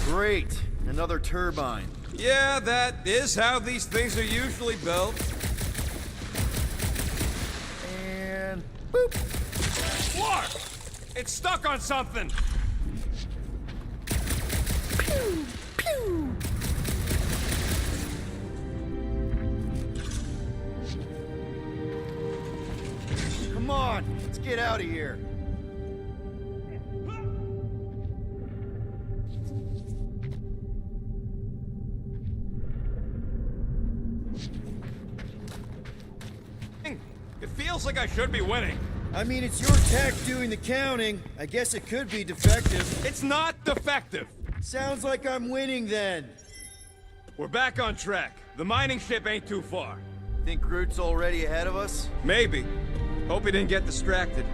Great. Another turbine. Yeah, that is how these things are usually built. And boop. Look! It's stuck on something! Pew, pew. Come on, let's get out of here. It feels like I should be winning. I mean, it's your tech doing the counting. I guess it could be defective. It's not defective. Sounds like I'm winning then. We're back on track. The mining ship ain't too far. Think Groot's already ahead of us? Maybe. Hope he didn't get distracted.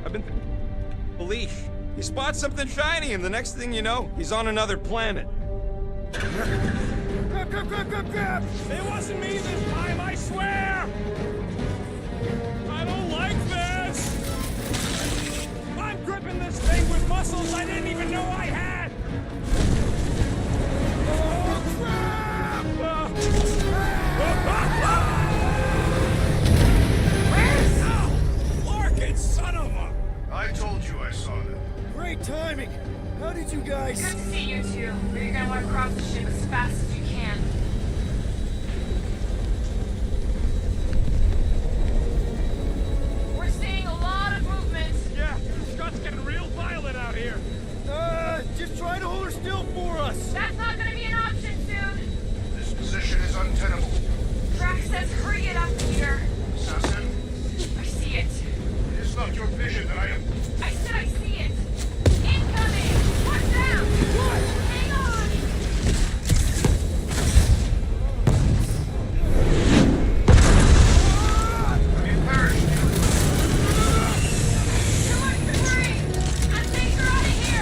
I've been... Leash. He spots something shiny and the next thing you know, he's on another planet. Grab, grab, grab, grab, grab! It wasn't me this time, I swear! I don't like this! I'm gripping this thing with muscles I didn't even know I had! Oh, crap! Where's... Oh, Larkin, son of a... I told you I saw them. Great timing! How did you guys... Good to see you two, but you're gonna want to cross the ship as fast as you can. We're seeing a lot of movement. Yeah, Scott's getting real violent out here. Just try to hold her still for us! That's not gonna be an option soon. This position is untenable. Drax says hurry it up, Peter. Assassin, I see it. it is not your vision that I am... I said I see it. Incoming! Watch out! What? Hang on! Have you perished? Too much debris! I'm taking her out of here!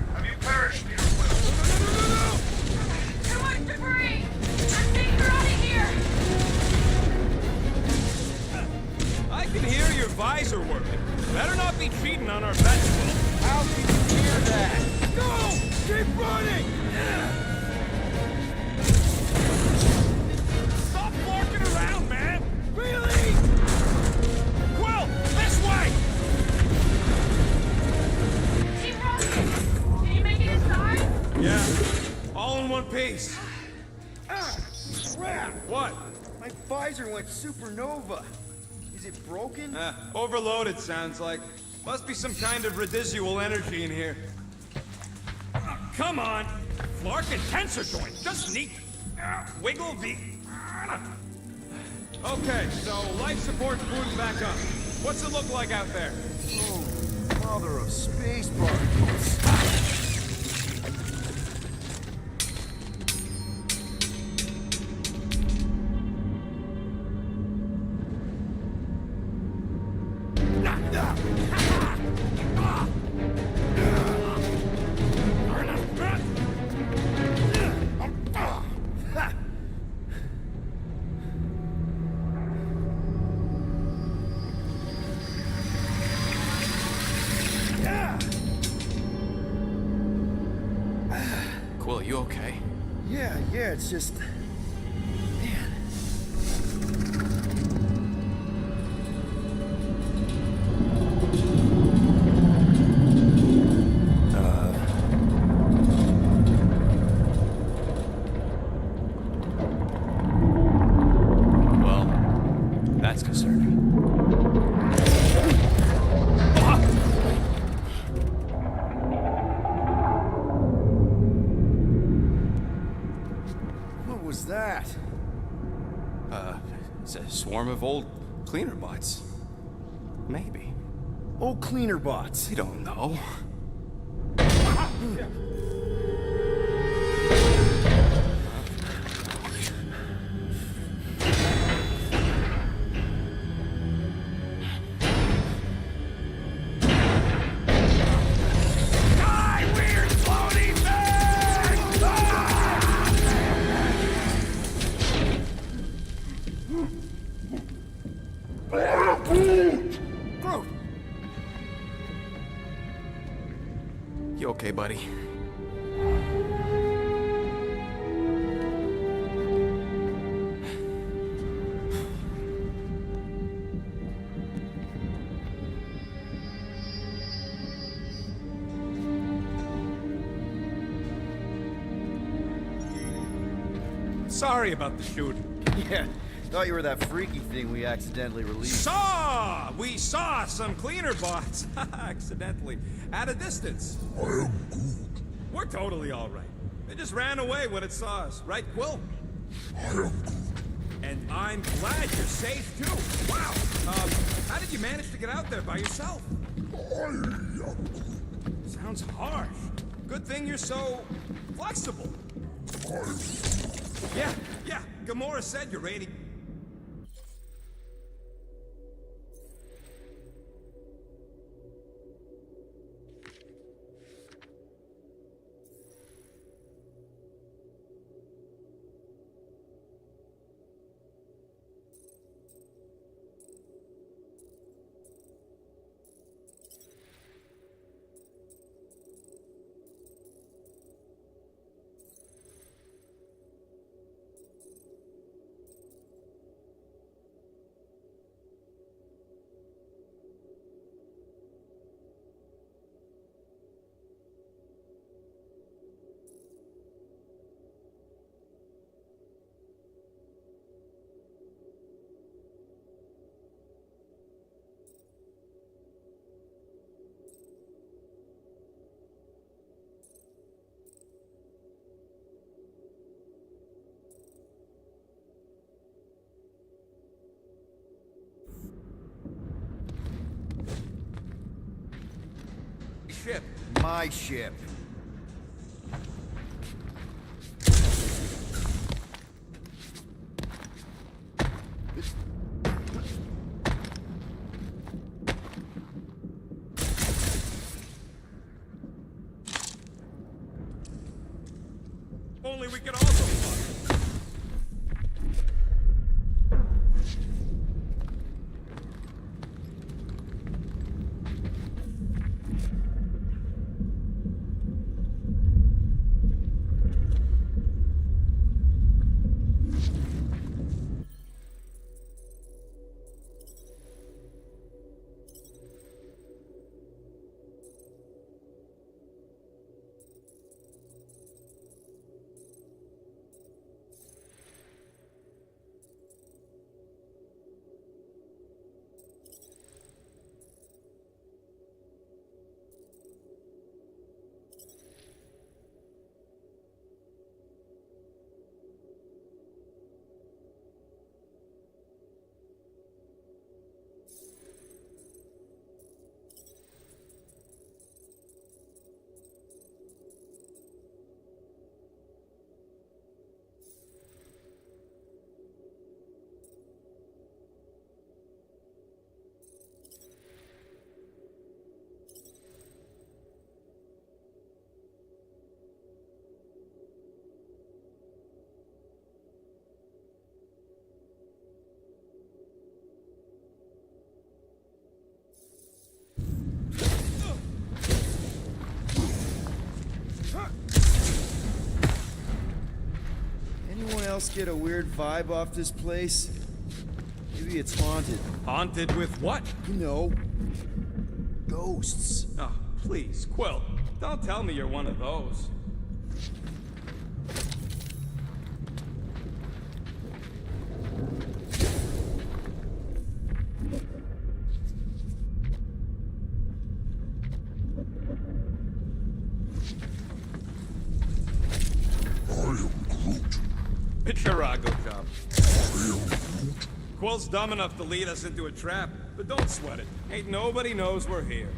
Have you perished, Peter Quill? Too much debris! I'm taking her out of here! I can hear your visor working. Better not be cheating on our vegetables. How did you hear that? Go! Keep running! Stop walking around, man! Really? Quill, this way! Keep running! Did you make it inside? Yeah, all in one piece. Ah! Crap! What? My visor went supernova. Is it broken? Overloaded, sounds like. Must be some kind of residual energy in here. Come on! Flark and tensor joint, just neat. Wiggle the... Okay, so life support's booting back up. What's it look like out there? Oh, mother of space particles. Quill, you okay? Yeah, it's just... Man. Well, that's concerning. What was that? It's a swarm of old cleaner bots. Maybe. Oh, cleaner bots. We don't know. You okay, buddy? Sorry about the shooting. Yeah, thought you were that freaky thing we accidentally released. We saw some cleaner bots, accidentally, at a distance. I am good. We're totally all right. They just ran away when it saw us, right, Quill? I am good. And I'm glad you're safe too. Wow. How did you manage to get out there by yourself? I am good. Sounds harsh. Good thing you're so flexible. Yeah. Gamora said you're ready. Ship. My ship. Only we could also fly. Anyone else get a weird vibe off this place? Maybe it's haunted. Haunted with what? You know, ghosts. Oh, please, Quill. Don't tell me you're one of those. It's your Rago job. Quill's dumb enough to lead us into a trap, but don't sweat it. Ain't nobody knows we're here.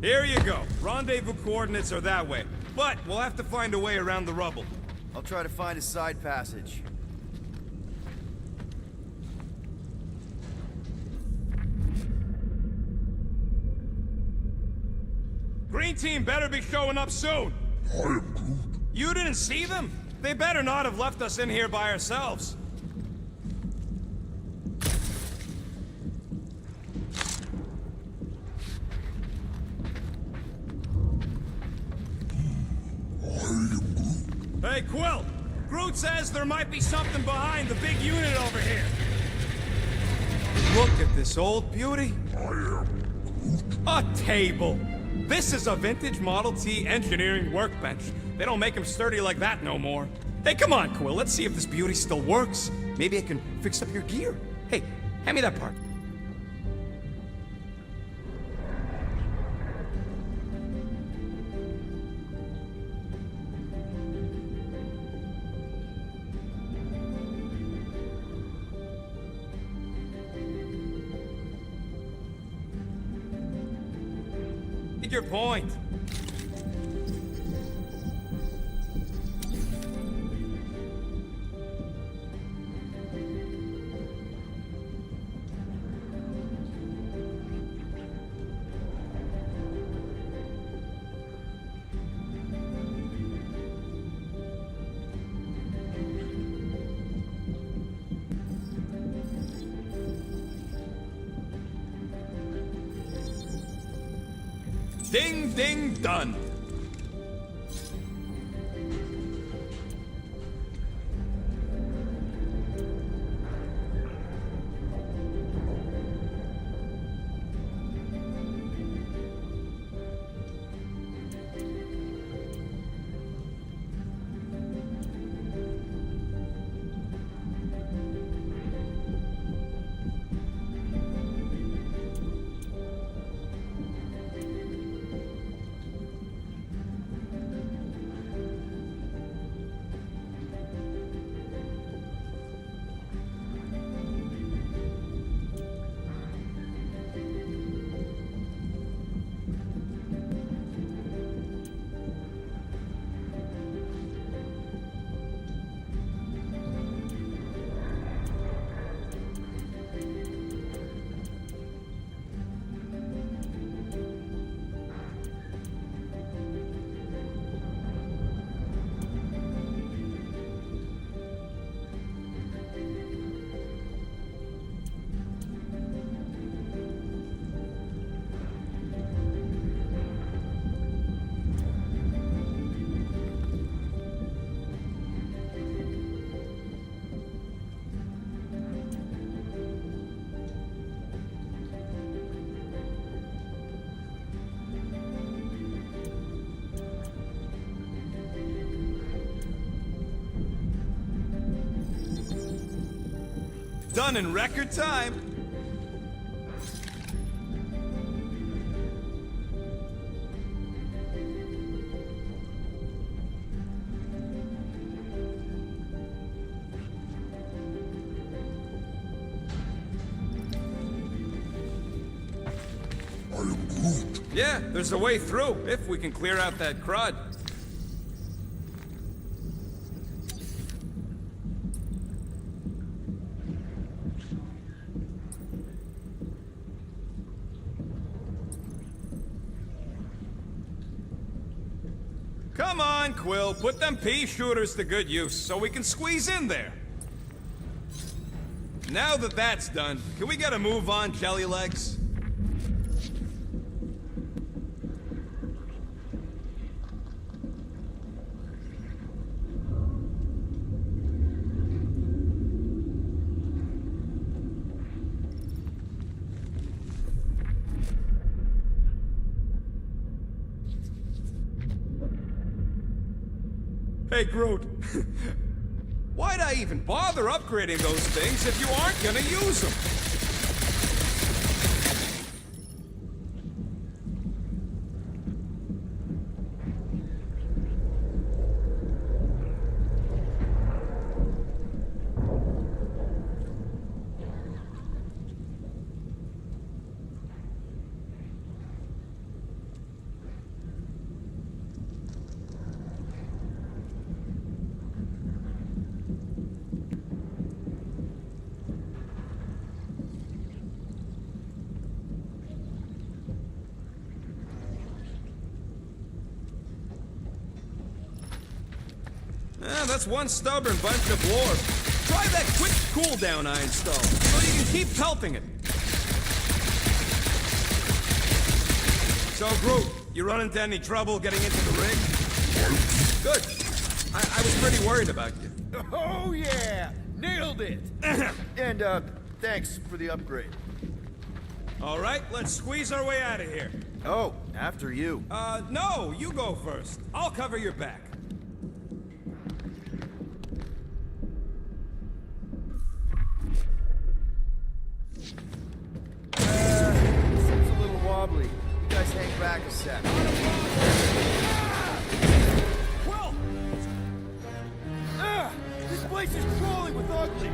Here you go. Rendezvous coordinates are that way. but we'll have to find a way around the rubble. I'll try to find a side passage. Green team better be showing up soon. I am Groot. You didn't see them? They better not have left us in here by ourselves. Hey, Quill! Groot says there might be something behind the big unit over here. Look at this old beauty. I am Groot. A table. This is a vintage Model T engineering workbench. They don't make them sturdy like that no more. Hey, come on, Quill. Let's see if this beauty still works. Maybe I can fix up your gear. Hey, hand me that part. Get your point. Ding, ding, done. Done in record time. I am Groot. Yeah, there's a way through, if we can clear out that crud. Come on, Quill, put them pea shooters to good use so we can squeeze in there. Now that that's done, can we get a move on, Jelly Legs? Hey, Groot. Why'd I even bother upgrading those things if you aren't gonna use them? That's one stubborn bunch of blorb. Try that quick cooldown I installed, so you can keep pelting it. So, Groot, you run into any trouble getting into the ring? Good. I was pretty worried about you. Oh, yeah! Nailed it! And, thanks for the upgrade. All right, let's squeeze our way out of here. Oh, after you. No, you go first. I'll cover your back. Seems a little wobbly. You guys hang back a sec. Well, This place is crawling with ugly.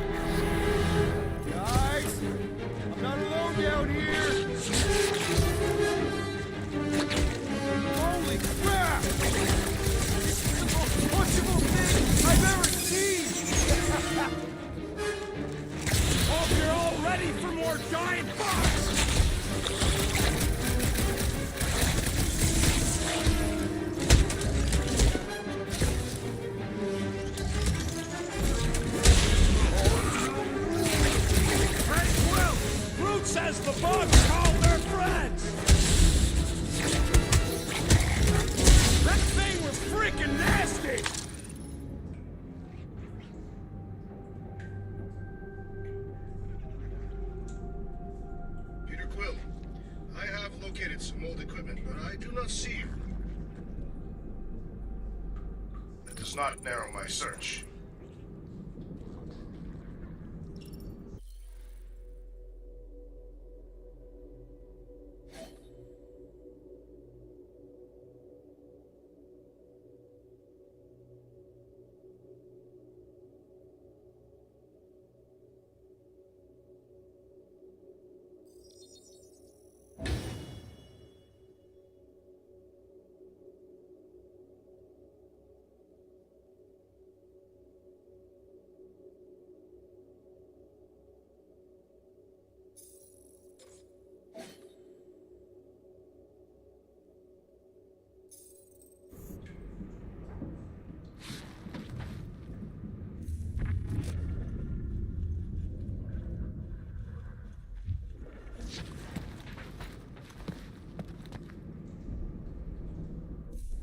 Guys, I'm not alone down here. Holy crap! This is the most punchable thing I've ever seen! hope you're all ready for more giant bugs. Groot says the bugs call their friends! That thing was freaking nasty! Peter Quill, I have located some old equipment, but I do not see you. That does not narrow my search.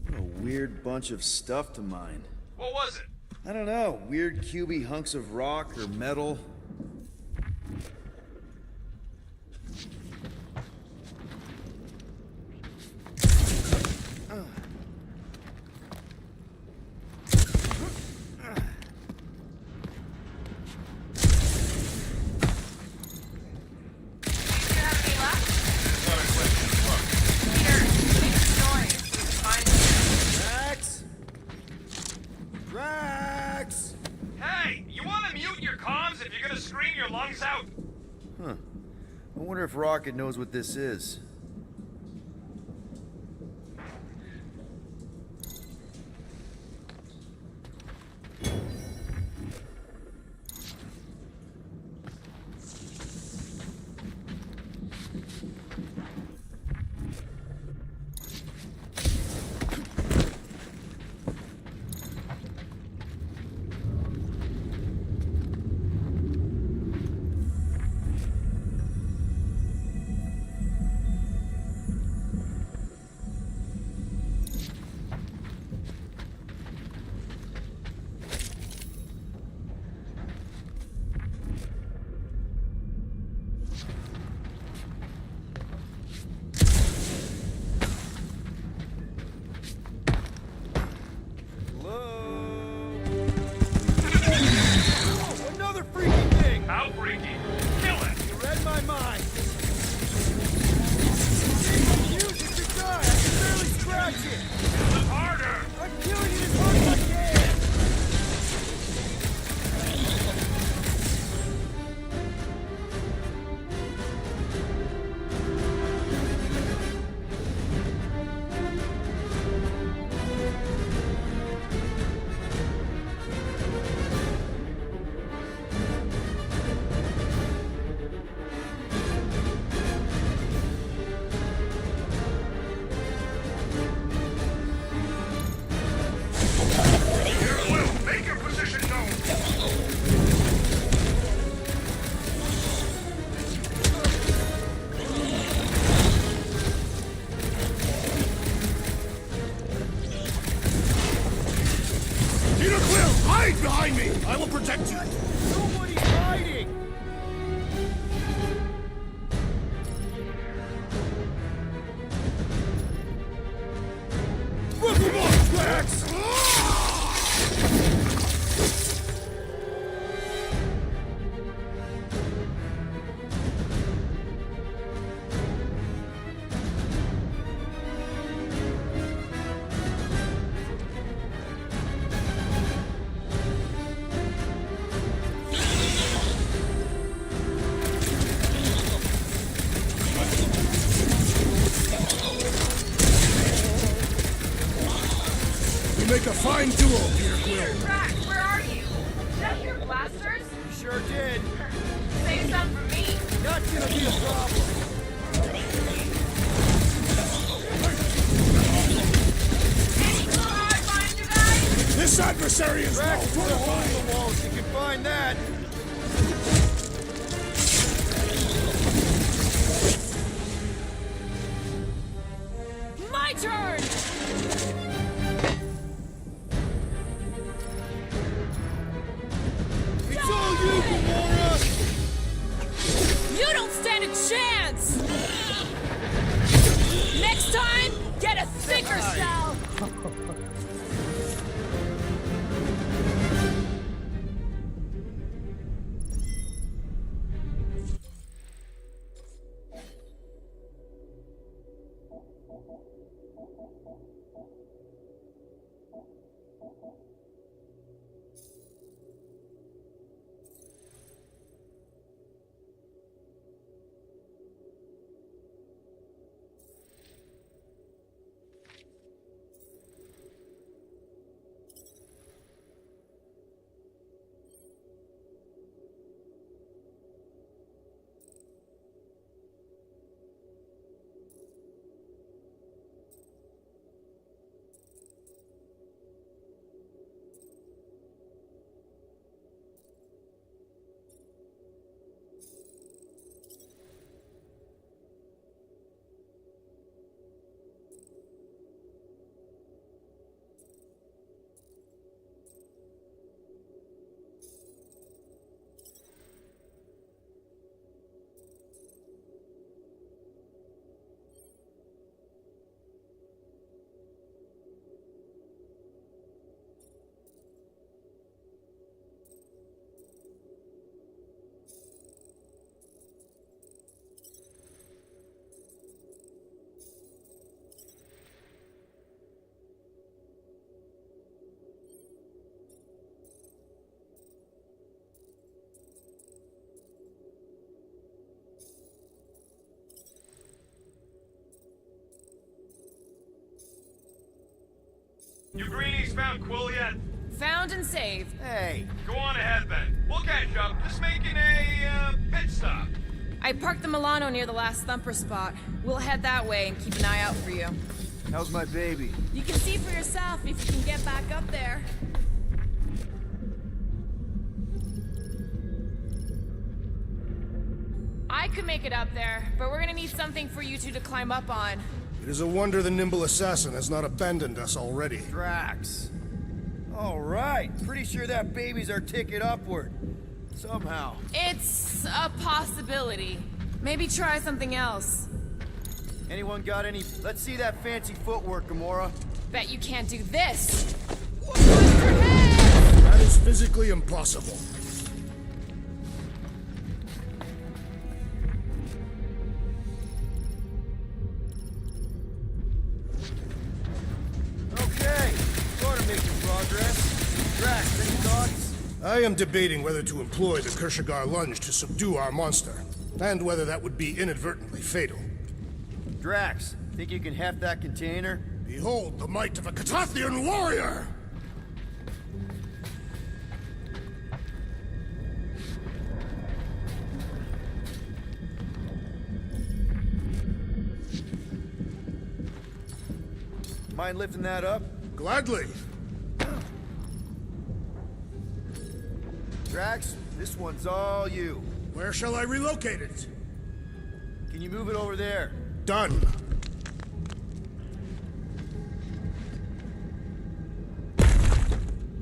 What a weird bunch of stuff to mine. What was it? I don't know, weird cubey hunks of rock or metal. Do you have any luck? Not a question. Look, Peter, make some noise so we can find you. Drax! Drax! Hey, you want to mute your comms if you're gonna scream your lungs out? Huh. I wonder if Rocket knows what this is. Hide behind me! I will protect you! Nobody's hiding! Look him up, Drax! You make a fine duo, Peter Quill. Drax, where are you? Did I hear blasters? You sure did. Save some for me. Not gonna be a problem. Any clue how I find you guys? This adversary is Drax, well put a hole in fortified. the wall if you can find that. My turn! It's all you, Gamora! You don't stand a chance! Next time, get a thicker cell! You greenies found Quill yet? Found and saved. Hey, Go on ahead then. We'll catch up. Just making a, pit stop. I parked the Milano near the last thumper spot. We'll head that way and keep an eye out for you. how's my baby? You can see for yourself if you can get back up there. I could make it up there, but we're gonna need something for you two to climb up on. It is a wonder the nimble assassin has not abandoned us already. Drax. All right, pretty sure that baby's our ticket upward. Somehow. It's a possibility. Maybe try something else. Anyone got any? Let's see that fancy footwork, Gamora. Bet you can't do this. Watch your head! That is physically impossible. Okay, sort of making progress. Drax, any thoughts? I am debating whether to employ the Kershagar lunge to subdue our monster, and whether that would be inadvertently fatal. Drax, think you can heft that container? Behold the might of a Katathian warrior! Mind lifting that up? Gladly. Drax, this one's all you. Where shall I relocate it? Can you move it over there? Done.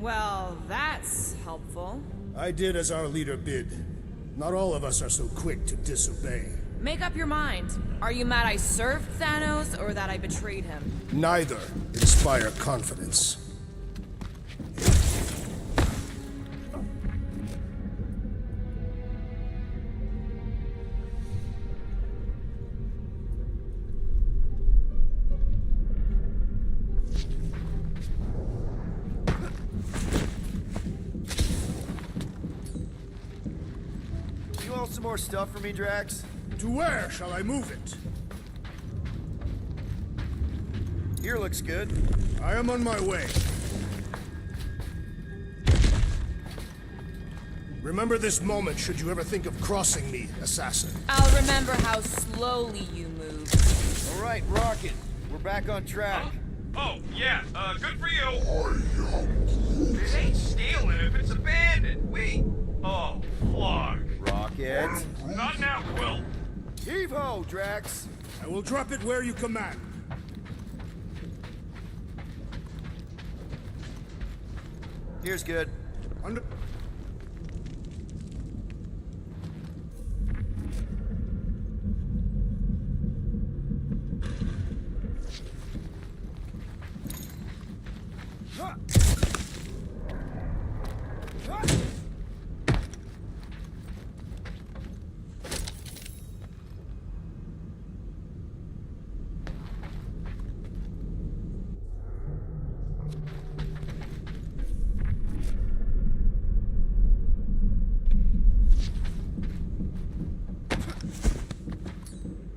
Well, that's helpful. I did as our leader bid. Not all of us are so quick to disobey. Make up your mind. Are you mad I served Thanos or that I betrayed him? Neither inspire confidence. You want some more stuff for me, Drax? To where shall I move it? Here looks good. I am on my way. Remember this moment should you ever think of crossing me, assassin. I'll remember how slowly you moved. All right, Rocket. We're back on track. Oh, yeah, good for you. It ain't stealing if it's abandoned. Oh, fuck. Rocket. Not now, Quill. Heave-ho, Drax. I will drop it where you command. Here's good. Under...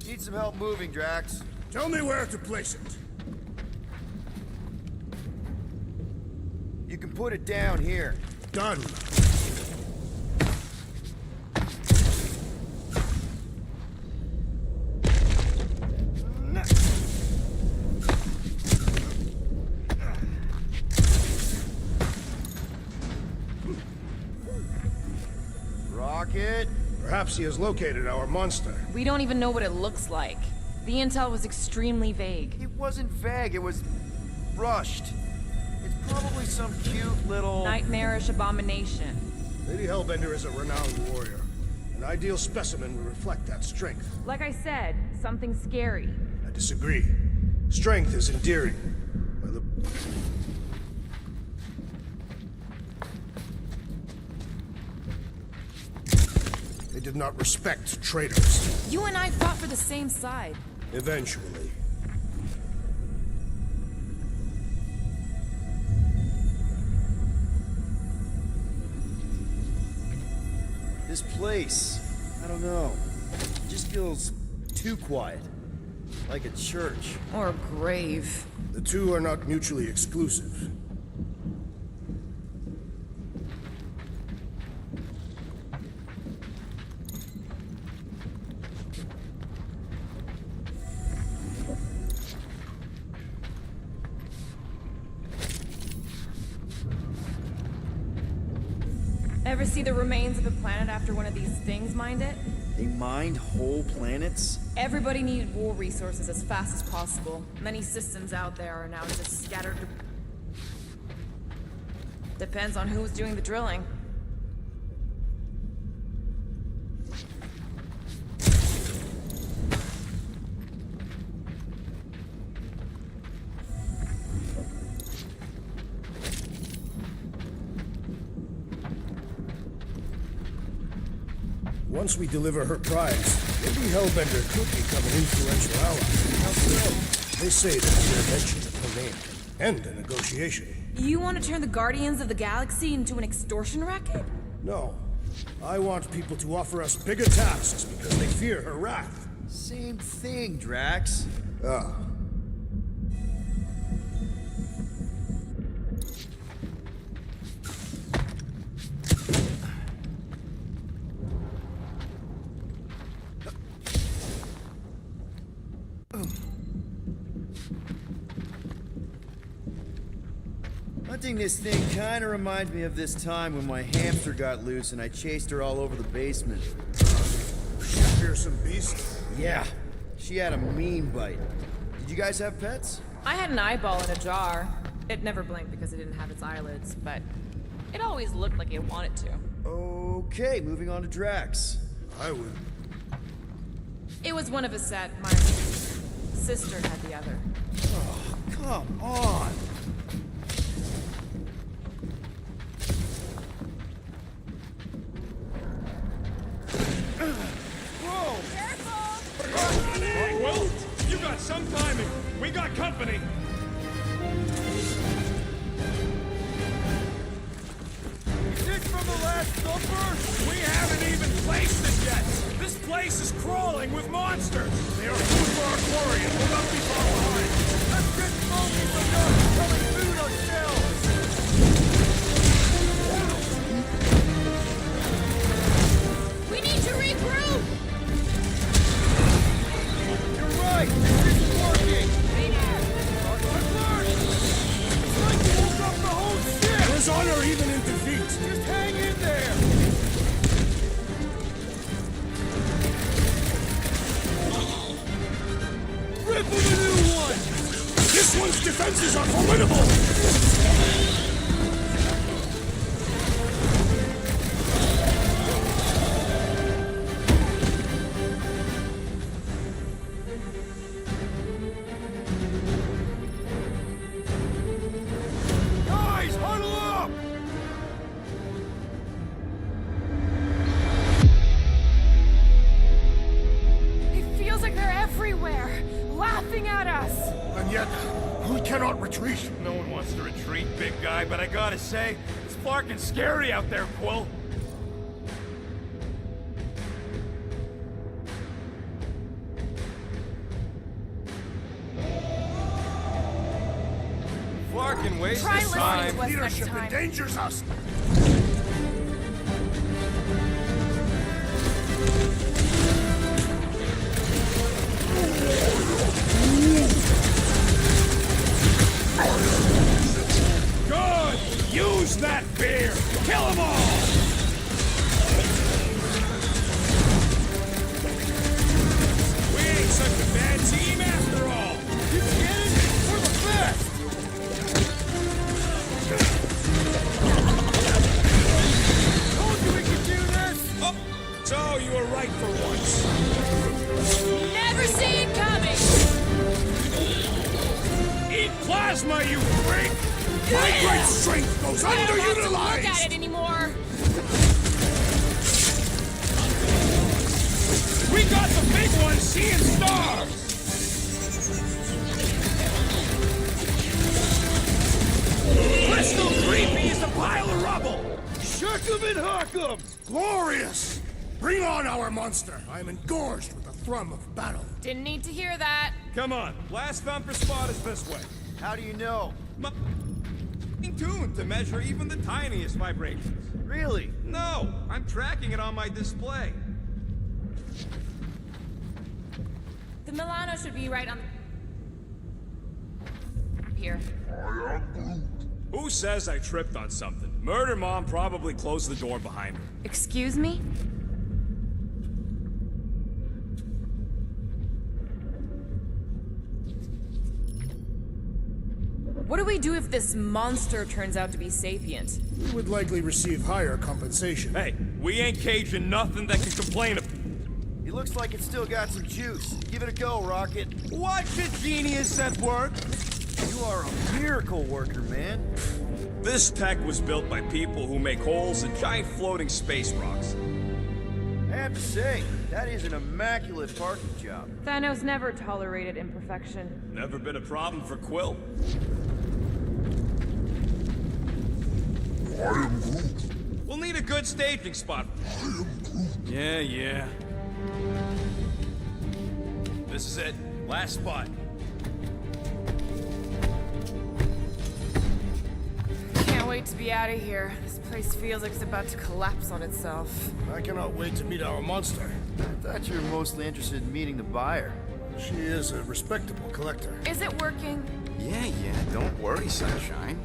Need some help moving, Drax. Tell me where to place it. You can put it down here. Done. Rocket. Perhaps he has located our monster. We don't even know what it looks like. The intel was extremely vague. It wasn't vague, it was rushed. It's probably some cute little... Nightmarish abomination. Lady Hellbender is a renowned warrior. An ideal specimen will reflect that strength. Like I said, something scary. I disagree. Strength is endearing. By the... They did not respect traitors. You and I fought for the same side. Eventually. This place, I don't know. It just feels too quiet. Like a church. Or a grave. The two are not mutually exclusive. Ever see the remains of a planet after one of these things mined it? They mined whole planets? Everybody needed war resources as fast as possible. Many systems out there are now just scattered. Depends on who's doing the drilling. Once we deliver her prize, Lady Hellbender could become an influential ally. How so? They say that mere mention of her name can end a negotiation. You want to turn the Guardians of the Galaxy into an extortion racket? No. I want people to offer us bigger tasks because they fear her wrath. Same thing, Drax. Ah. Hunting this thing kinda reminds me of this time when my hamster got loose and I chased her all over the basement. She a fearsome beast. Yeah, she had a mean bite. Did you guys have pets? I had an eyeball in a jar. It never blinked because it didn't have its eyelids, but it always looked like it wanted to. Okay, moving on to Drax. I would. It was one of a set. My sister had the other. Come on! Whoa! Well, you got some timing. We got company. Is this from the Last Supper? We haven't even placed it yet. This place is crawling with monsters. They are food for our quarry and will not be far behind. Let's get smoking from those coming food ourselves! We need to regroup! You're right! This isn't working! I've learned! It's like you woke up the whole ship! There's honor even in defeat. Just hang in there! Rip him a new one! This one's defenses are formidable. Guys, huddle up! It feels like they're everywhere, laughing at us! And yet, we cannot retreat. No one wants to retreat, big guy, but I gotta say, it's fucking scary out there, Quill. Fucking waste Try of listening time. to us next Leadership time. endangers us. Good! Use that beer! Kill them all! We ain't such a bad team after all! You get it? We're the best! Told you we could do this! Oh, so you were right for once. Never see it coming! Eat plasma, you freak! My great strength goes I don't have to look underutilized. at it anymore! We got the big one seeing stars! Crystal creepy is a pile of rubble! Shuck 'em and huck 'em! Glorious! Bring on our monster. I am engorged with the thrum of battle. Didn't need to hear that. Come on, last thumper spot is this way. How do you know? Tuned to measure even the tiniest vibrations. Really? No, I'm tracking it on my display. The Milano should be right on here. I am Groot. Who says I tripped on something? Murder Mom probably closed the door behind her. Excuse me? What do we do if this monster turns out to be sapient? We would likely receive higher compensation. Hey, we ain't caging nothing that can complain of. He looks like it's still got some juice. Give it a go, Rocket. Watch a genius at work. You are a miracle worker, man. This tech was built by people who make holes in giant floating space rocks. I have to say, that is an immaculate parking job. Thanos never tolerated imperfection. Never been a problem for Quill. I am Groot. We'll need a good staging spot. I am Groot. Yeah. This is it. Last spot. Can't wait to be out of here. This place feels like it's about to collapse on itself. I cannot wait to meet our monster. I thought you were mostly interested in meeting the buyer. She is a respectable collector. Is it working? Yeah, don't worry, Sunshine.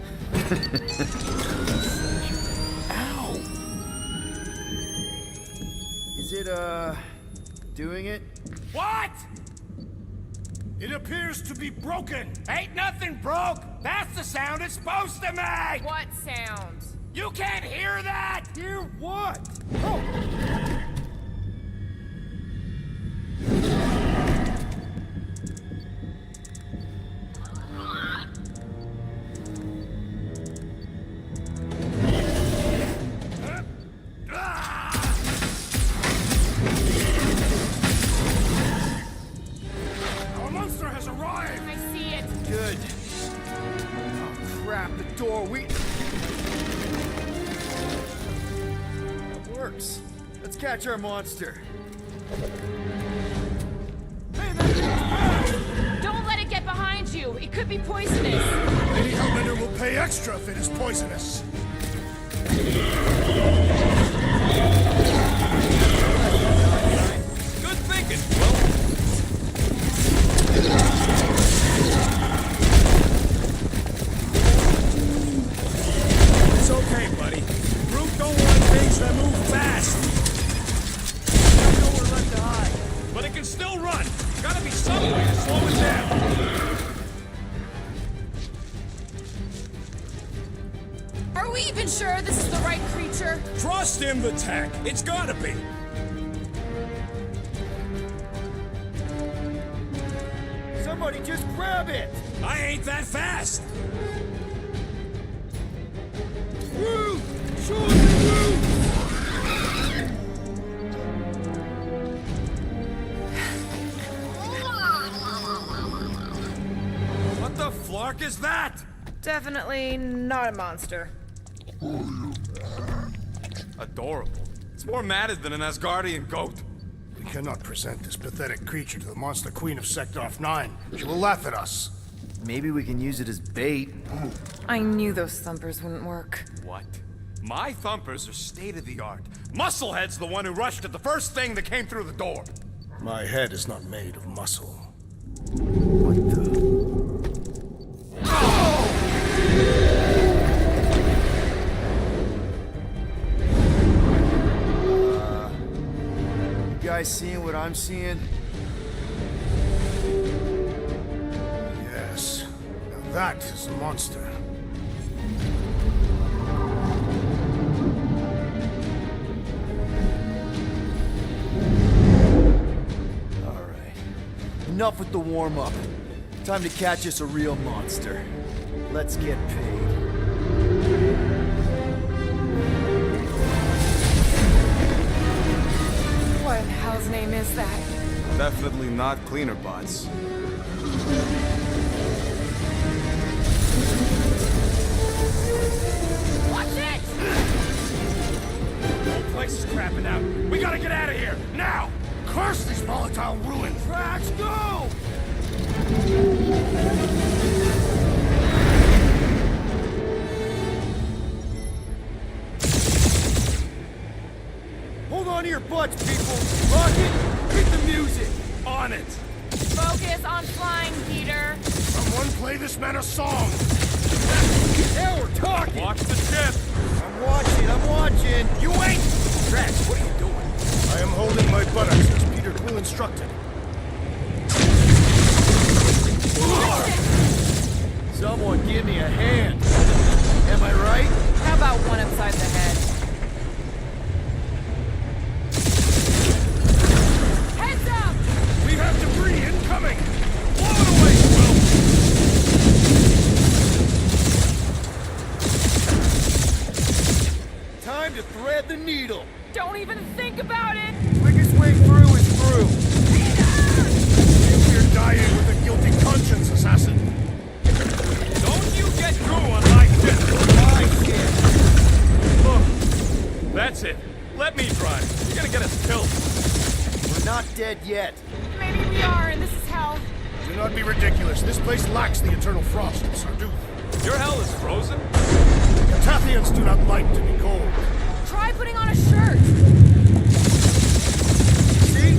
Ow! Is it, doing it? What? It appears to be broken. Ain't nothing broke! That's the sound it's supposed to make! What sound? You can't hear that! Hear what? Our monster has arrived. I see it. Good. Oh, crap, the door, That works. Let's catch our monster. Don't let it get behind you. It could be poisonous. Lady Hellbender will pay extra if it is poisonous. Good thinking, Quill. It's okay, buddy. Brute don't want things that move fast. Nowhere left to hide. But it can still run. Gotta be some way to slow it down. Are we even sure this is the right creature? Trust in the tech. It's gotta be. Somebody just grab it! I ain't that fast. Woo! Shoot! Woo! What the flark is that? Definitely not a monster. Adorable. It's more matted than an Asgardian goat. We cannot present this pathetic creature to the monster queen of Sector 9. She will laugh at us. Maybe we can use it as bait. I knew those thumpers wouldn't work. What? My thumpers are state-of-the-art. Musclehead's the one who rushed at the first thing that came through the door. My head is not made of muscle. What the? You guys seeing what I'm seeing? Yes. Now that is a monster. All right. Enough with the warm-up. Time to catch us a real monster. Let's get paid. What in hell's name is that? Definitely not cleaner bots. Watch it! The whole place is crapping out. We gotta get out of here, now! Curse these volatile ruins! Tracks, go! Hold on to your butts, people! Rocket, hit the music! On it! Focus on flying, Peter. Someone play this man a song! Now we're talking! Watch the ship! I'm watching! You ain't! Drax, what are you doing? I am holding my buttocks as Peter Quill instructed. Someone give me a hand! Am I right? How about one upside the head? Heads up! We have debris incoming! Blow it away, Quill! Time to thread the needle! Don't even think about it! Quickest way through is through! We're dying with a guilty conscience, assassin! Don't you get through on my ship! My shit! Look, that's it. Let me drive. You're gonna get us killed. We're not dead yet. Maybe we are, and this is hell. Do not be ridiculous. This place lacks the eternal frost of Sarduth. Your hell is frozen? Cathathians do not like to be cold. Try putting on a shirt. See?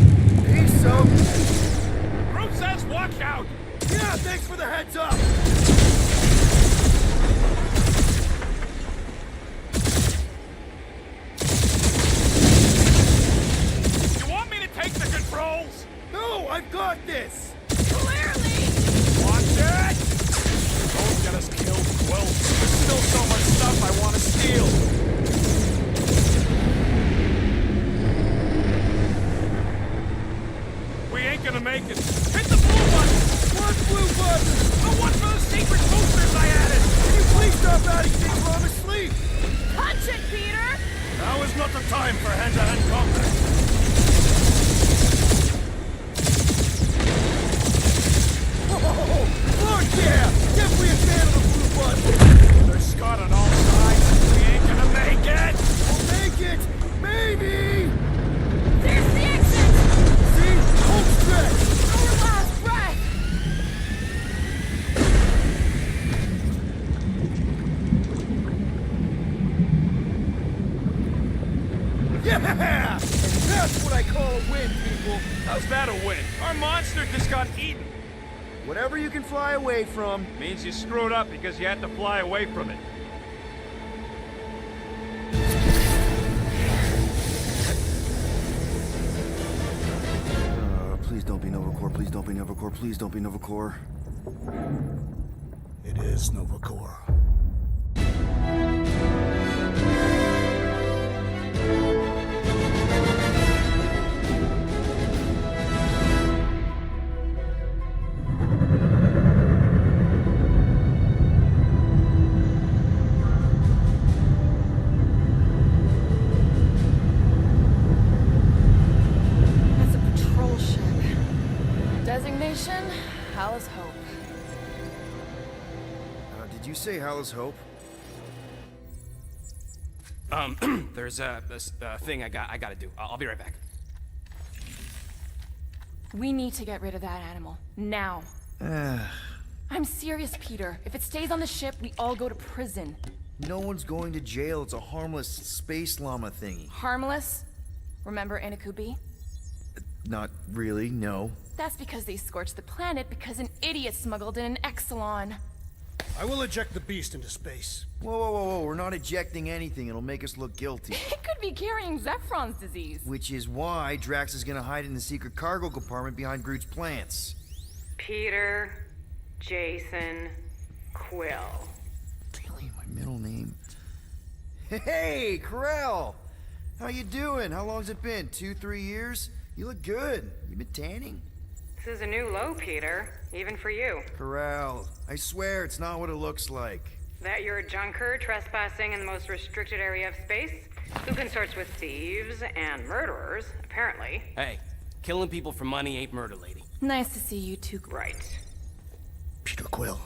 He's so... Groot says watch out! Yeah, thanks for the heads up! You want me to take the controls? No, I've got this! Clearly! time for hand-to-hand combat. Fuck yeah! Definitely a fan of the blue button! They're Scott on all sides. We ain't gonna make it! We'll make it! Maybe! There's the exit! See? Home stretch! Our last breath! Yeah! And that's what I call a win, people! How's that a win? Our monster just got eaten. Whatever you can fly away from. Means you screwed up because you had to fly away from it. Please don't be Novacore, please don't be Novacore, please don't be Novacore. It is Novacore. That's a patrol ship. Designation, Hala's Hope. Did you say Hala's Hope? There's this thing I gotta do. I'll be right back. We need to get rid of that animal. Now. I'm serious, Peter. If it stays on the ship, we all go to prison. No one's going to jail. It's a harmless space llama thingy. Harmless? Remember Inakubi? Not really, no. That's because they scorched the planet because an idiot smuggled in an Exelon. I will eject the beast into space. Whoa, whoa, whoa, whoa. We're not ejecting anything. It'll make us look guilty. It could be carrying Zephron's disease. Which is why Drax is gonna hide in the secret cargo compartment behind Groot's plants. Peter, Jason, Quill. Really? My middle name? Hey, Corell! How you doing? How long's it been? 2-3 years? You look good. You been tanning? This is a new low, Peter. Even for you. Corell, I swear it's not what it looks like. That you're a junker trespassing in the most restricted area of space? Who consorts with thieves and murderers, apparently. Hey, killing people for money ain't murder, lady. Nice to see you two. Right. Peter Quill,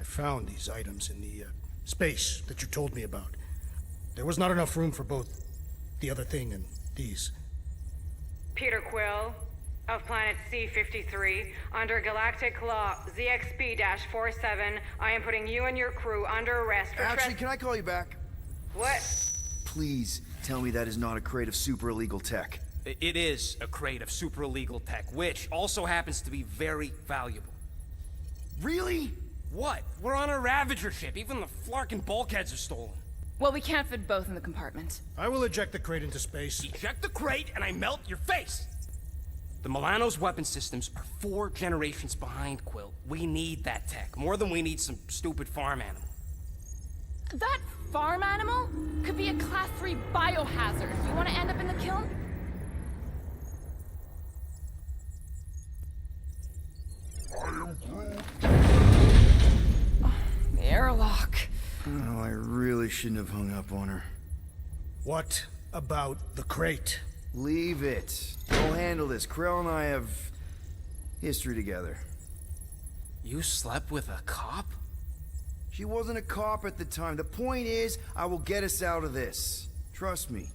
I found these items in the space that you told me about. There was not enough room for both the other thing and these. Peter Quill, of planet C-53, under Galactic Law ZXB-47, I am putting you and your crew under arrest for Actually, can I call you back? What? Please tell me that is not a crate of super illegal tech. It is a crate of super illegal tech, which also happens to be very valuable. Really? What? We're on a Ravager ship. Even the flarkin' bulkheads are stolen. Well, we can't fit both in the compartment. I will eject the crate into space. Eject the crate and I melt your face! The Milano's weapon systems are 4 generations behind, Quill. We need that tech, more than we need some stupid farm animal. That farm animal could be a Class 3 biohazard. You want to end up in the kiln? I am Groot. The airlock. Oh, I really shouldn't have hung up on her. What about the crate? Leave it. We'll handle this. Krell and I have history together. You slept with a cop? She wasn't a cop at the time. The point is, I will get us out of this. Trust me.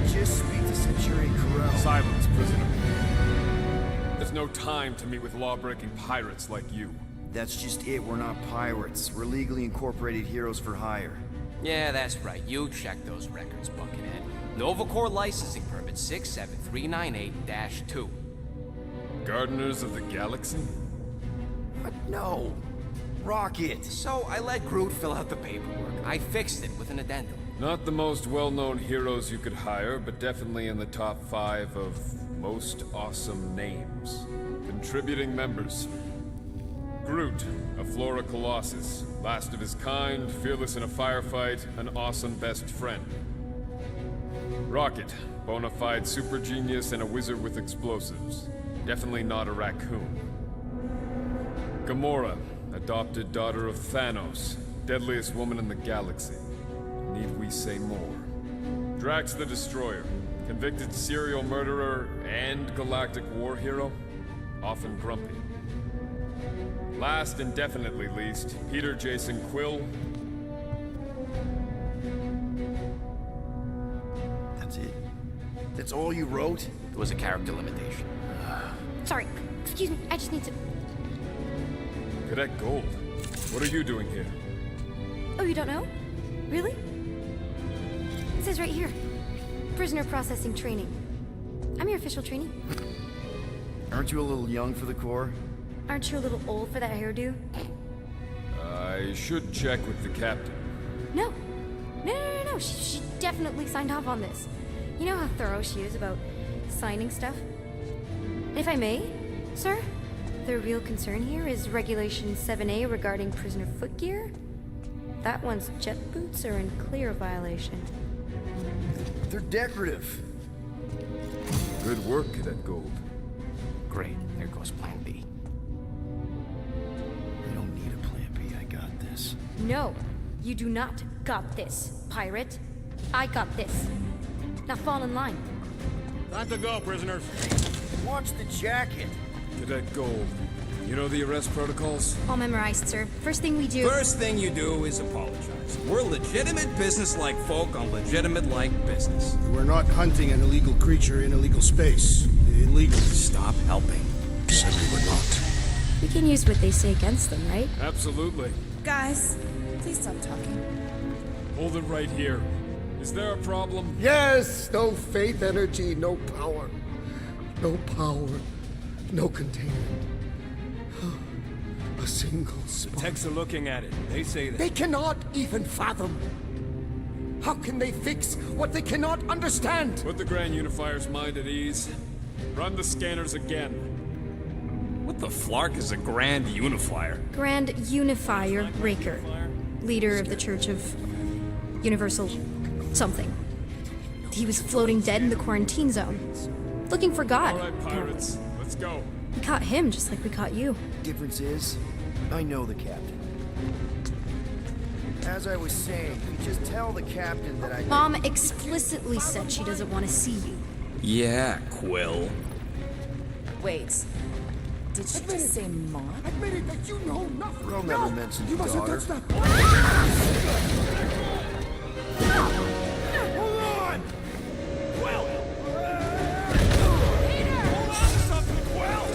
Just speak to Centurion Corell. Silence, prisoner. There's no time to meet with law-breaking pirates like you. That's just it. We're not pirates. We're legally incorporated heroes for hire. Yeah, that's right. You check those records, Buckethead. Novacore licensing permit 67398-2. Gardeners of the Galaxy? What? No. Rocket. So I let Groot fill out the paperwork. I fixed it with an addendum. Not the most well-known heroes you could hire, but definitely in the top 5 of most awesome names. Contributing members. Groot, a Flora Colossus. Last of his kind, fearless in a firefight, an awesome best friend. Rocket, bona fide super genius and a wizard with explosives. Definitely not a raccoon. Gamora, adopted daughter of Thanos, deadliest woman in the galaxy. Need we say more? Drax the Destroyer, convicted serial murderer and galactic war hero, often grumpy. Last and definitely least, Peter Jason Quill. That's it? That's all you wrote? It was a character limitation. Sorry, excuse me, I just need to... Cadet Gold, what are you doing here? Oh, you don't know? Really? It says right here. Prisoner processing training. I'm your official trainee. Aren't you a little young for the Corps? Aren't you a little old for that hairdo? I should check with the captain. No. No. She definitely signed off on this. You know how thorough she is about signing stuff? And if I may, sir, the real concern here is Regulation 7A regarding prisoner footgear. That one's jet boots are in clear violation. They're decorative. Good work, Cadet Gold. Great, here goes Plan B. We don't need a plan B, I got this. No, you do not got this, pirate. I got this. Now fall in line. Time to go, prisoners. Watch the jacket. Cadet Gold, you know the arrest protocols? All memorized, sir. First thing we do... First thing you do is apologize. We're legitimate business-like folk on legitimate-like business. We're not hunting an illegal creature in illegal space. Illegal. Stop helping. Said we were not. We can use what they say against them, right? Absolutely. Guys, please stop talking. Hold it right here. Is there a problem? Yes! No faith energy, no power. No power, no containment. A single spark. Techs are looking at it. They say that. They cannot even fathom. How can they fix what they cannot understand? Put the Grand Unifier's mind at ease. Run the scanners again. What the flark is a Grand Unifier? Grand Unifier Raker, leader of the Church of Universal something. He was floating dead in the quarantine zone, looking for God. All right, pirates, let's go. We caught him just like we caught you. Difference is, I know the captain. As I was saying, you just tell the captain that I... Mom explicitly said she doesn't want to see you. Yeah, Quill. Wait. Did she just say mom? Admit it that you know nothing. Girl never mentioned You mustn't daughter. touch that. Hold on! Quill! Hold on to something, Quill!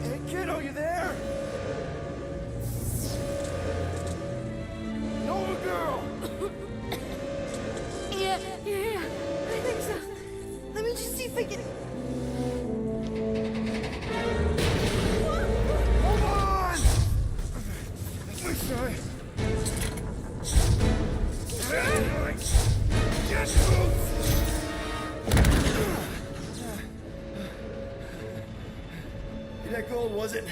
Hey, kiddo, you there? Nova girl! Yeah, I think so. Let me just see if I can... Hold on! I'm sorry. Get moved! That gold, was it?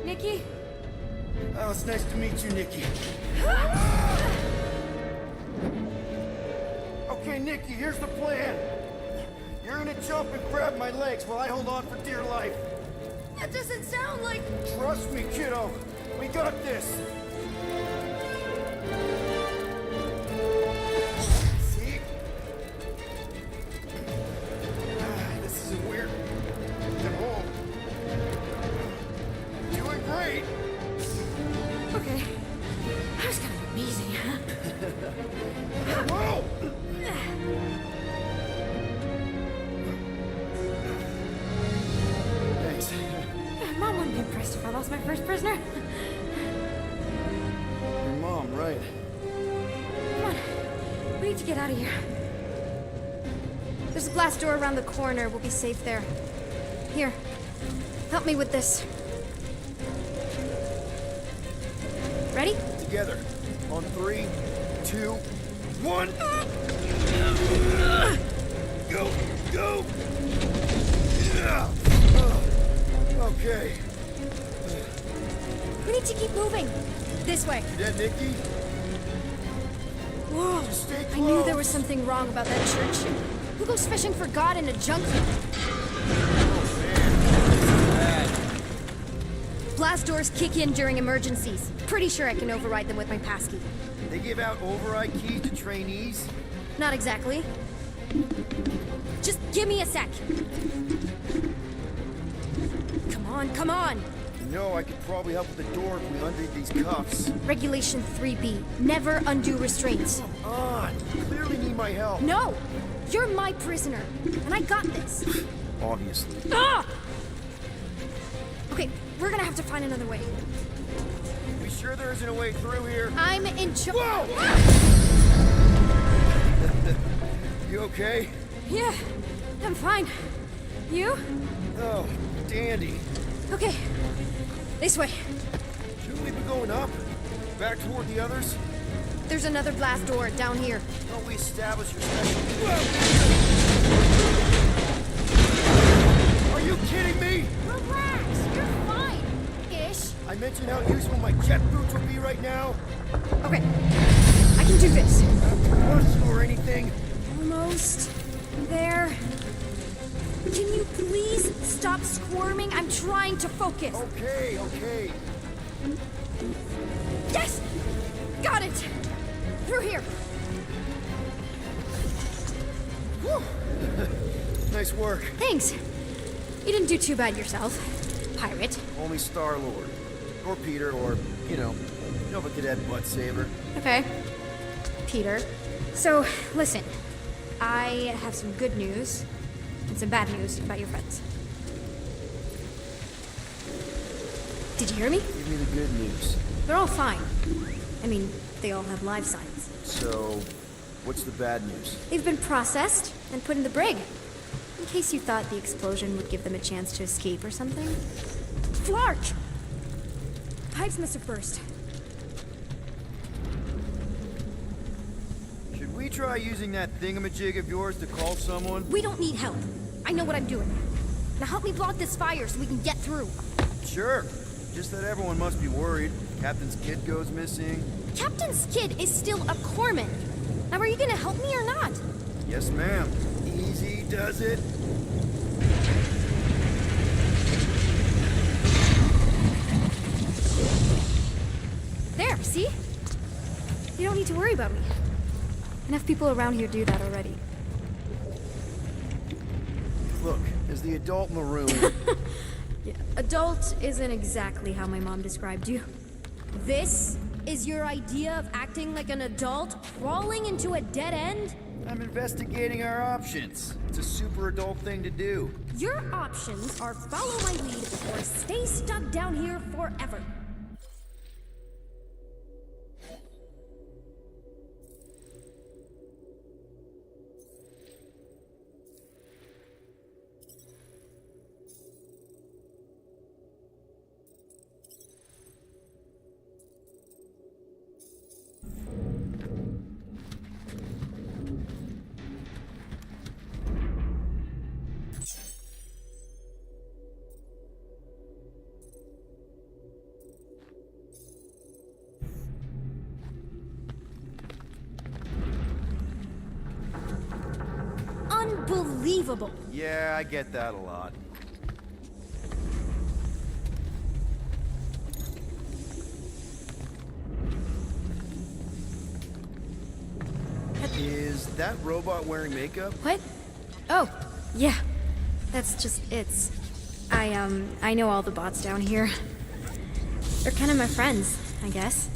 Nikki? Oh, it's nice to meet you, Nikki. Okay, Nikki, here's the plan. You're gonna jump and grab my legs while I hold on for dear life. That doesn't sound like... Trust me, kiddo. We got this. See? This is weird. Get home. Doing great. Okay. That was kind of amazing, huh? Whoa! lost my first prisoner. Your mom, right? Come on. We need to get out of here. There's a glass door around the corner. We'll be safe there. Here. Help me with this. Ready? Together. On 3, 2, 1. Go! Go! Yeah. Okay. We need to keep moving. This way. You dead, Nikki? Whoa. Just stay close. I knew there was something wrong about that church. Who goes fishing for God in a junkyard? Oh, man. This is bad. Blast doors kick in during emergencies. Pretty sure I can override them with my passkey. They give out override keys to trainees? Not exactly. Just give me a sec. Come on, come on! You know, I could probably help with the door if we undid these cuffs. Regulation 3B. Never undo restraints. Come on! You clearly need my help. No! You're my prisoner, and I got this. Obviously. Ah! Okay, we're gonna have to find another way. We sure there isn't a way through here? I'm in charge. Whoa! You okay? Yeah, I'm fine. You? Oh, dandy. Okay, this way. Shouldn't we be going up? Back toward the others? There's another blast door down here. Don't we establish your special... Whoa! Are you kidding me? Relax, you're fine. Ish. I mentioned how useful my jet boots would be right now. Okay, I can do this. Not or anything. Almost there. Can you please stop squirming? I'm trying to focus. Okay, okay. Yes! Got it! Through here. Whew. Nice work. Thanks. You didn't do too bad yourself, pirate. Only Star-Lord. Or Peter, or, you know Nova Cadet Butt Saber. Okay. Peter. So, listen. I have some good news and some bad news about your friends. Did you hear me? Give me the good news. They're all fine. I mean, they all have life signs. So, what's the bad news? They've been processed and put in the brig. In case you thought the explosion would give them a chance to escape or something. Flark! Pipes must have burst. Should we try using that thingamajig of yours to call someone? We don't need help. I know what I'm doing. Now help me block this fire so we can get through. Sure. Just that everyone must be worried. Captain's kid goes missing. Captain's kid is still a corpsman. Now are you gonna help me or not? Yes, ma'am. Easy does it. There, see? You don't need to worry about me. Enough people around here do that already. Look, as the adult in the room... Yeah, adult isn't exactly how my mom described you. This is your idea of acting like an adult, crawling into a dead end? I'm investigating our options. It's a super adult thing to do. Your options are follow my lead or stay stuck down here forever. Unbelievable. Yeah, I get that a lot. Is that robot wearing makeup? What? Oh, yeah. That's just it's. I know all the bots down here. They're kind of my friends, I guess.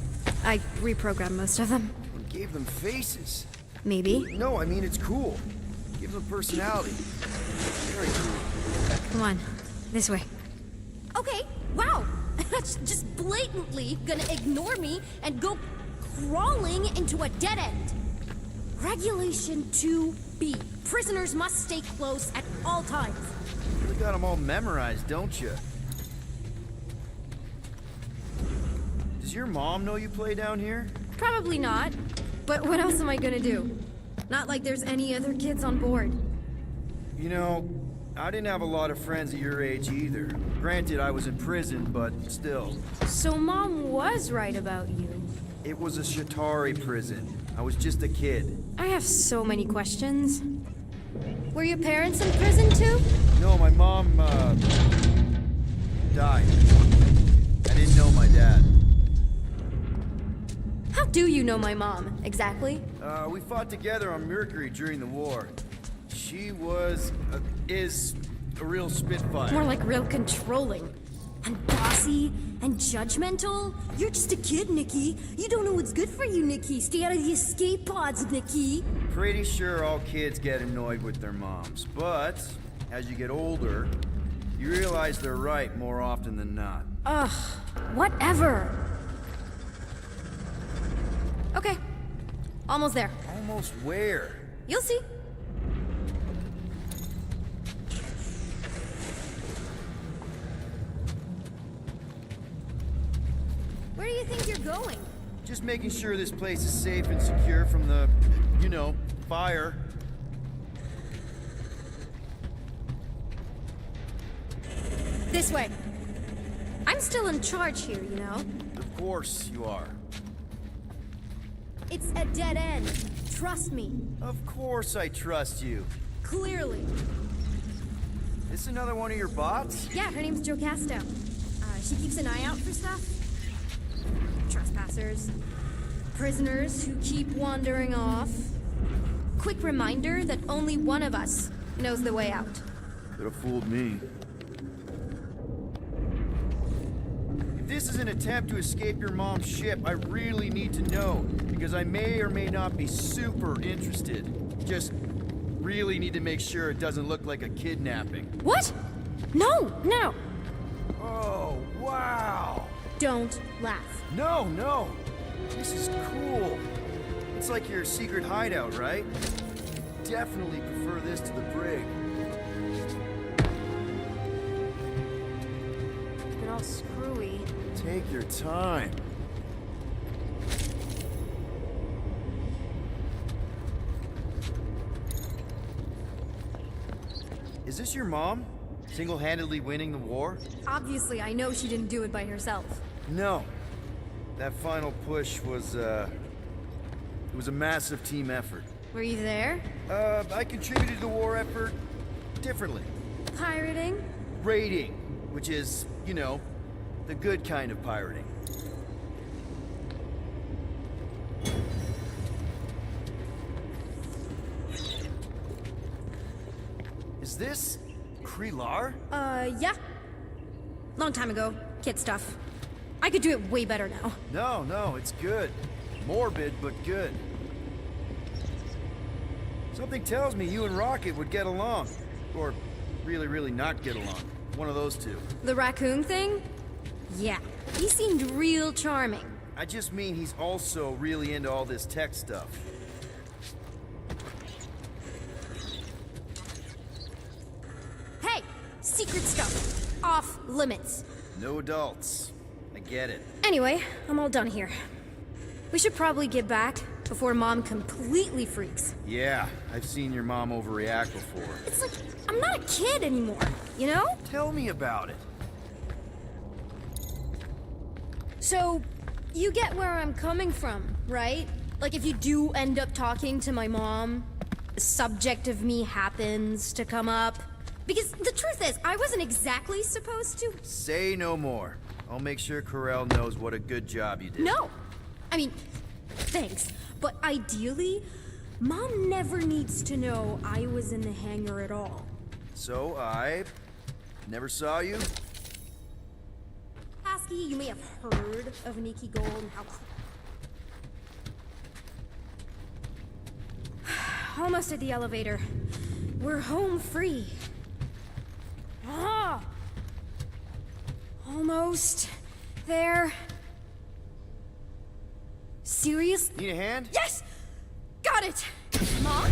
I reprogrammed most of them. And gave them faces. Maybe. No, I mean it's cool. Gives them personality. Very cool. Come on, this way. Okay, wow! that's just blatantly gonna ignore me and go crawling into a dead end. Regulation 2B. Prisoners must stay close at all times. You really got them all memorized, don't you? Does your mom know you play down here? Probably not. But what else am I gonna do? Not like there's any other kids on board. You know, I didn't have a lot of friends at your age either. Granted, I was in prison, but still. So Mom was right about you. It was a Shatari prison. I was just a kid. I have so many questions. Were your parents in prison too? No, my mom, died. I didn't know my dad. How do you know my mom, exactly? We fought together on Mercury during the war. She is a real spitfire. More like real controlling. And bossy and judgmental. You're just a kid, Nikki. You don't know what's good for you, Nikki. Stay out of the escape pods, Nikki. Pretty sure all kids get annoyed with their moms, but as you get older, you realize they're right more often than not. Ugh, whatever. Okay, almost there. Almost where? You'll see. Where do you think you're going? Just making sure this place is safe and secure from the, you know, fire. This way. I'm still in charge here, you know? Of course you are. It's a dead end. Trust me. Of course I trust you. Clearly. This another one of your bots? Yeah, her name's Jocasta. She keeps an eye out for stuff. Trespassers. Prisoners who keep wandering off. Quick reminder that only one of us knows the way out. Could have fooled me. If this is an attempt to escape your mom's ship, I really need to know, because I may or may not be super interested. Just really need to make sure it doesn't look like a kidnapping. What? No, no. Oh, wow. Don't laugh. No. This is cool. It's like your secret hideout, right? Definitely prefer this to the brig. It's been all screwy. Take your time. Is this your mom? Single-handedly winning the war? Obviously, I know she didn't do it by herself. No. That final push was, it was a massive team effort. Were you there? I contributed to the war effort differently. Pirating? Raiding, which is, you know, the good kind of pirating. Is this Krelar? Yeah. Long time ago. Kid stuff. I could do it way better now. No, it's good. Morbid, but good. Something tells me you and Rocket would get along. Or really not get along. One of those two. The raccoon thing? Yeah. He seemed real charming. I just mean he's also really into all this tech stuff. Hey! Secret stuff. Off limits. No adults. I get it. Anyway, I'm all done here. We should probably get back before Mom completely freaks. Yeah, I've seen your mom overreact before. It's like, I'm not a kid anymore, you know? Tell me about it. So, you get where I'm coming from, right? Like if you do end up talking to my mom, the subject of me happens to come up. Because the truth is, I wasn't exactly supposed to. Say no more. I'll make sure Corell knows what a good job you did. No! I mean, thanks. But ideally, Mom never needs to know I was in the hangar at all. So I never saw you? Pasky, you may have heard of Nikki Gold and how... Almost at the elevator. We're home free. Ah! Almost. there. Serious? Need a hand? Yes! Got it! Mom?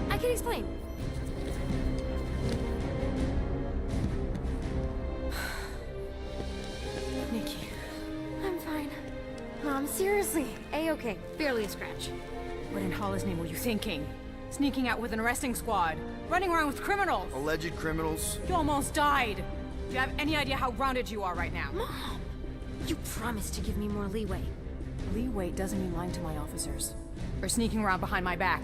I can explain. Nikki. I'm fine. Mom, seriously. A-okay. Barely a scratch. What in Hollis' name were you thinking? Sneaking out with an arresting squad? Running around with criminals? Alleged criminals? You almost died. Do you have any idea how grounded you are right now? Mom! You promised to give me more leeway. Leeway doesn't mean lying to my officers. Or sneaking around behind my back.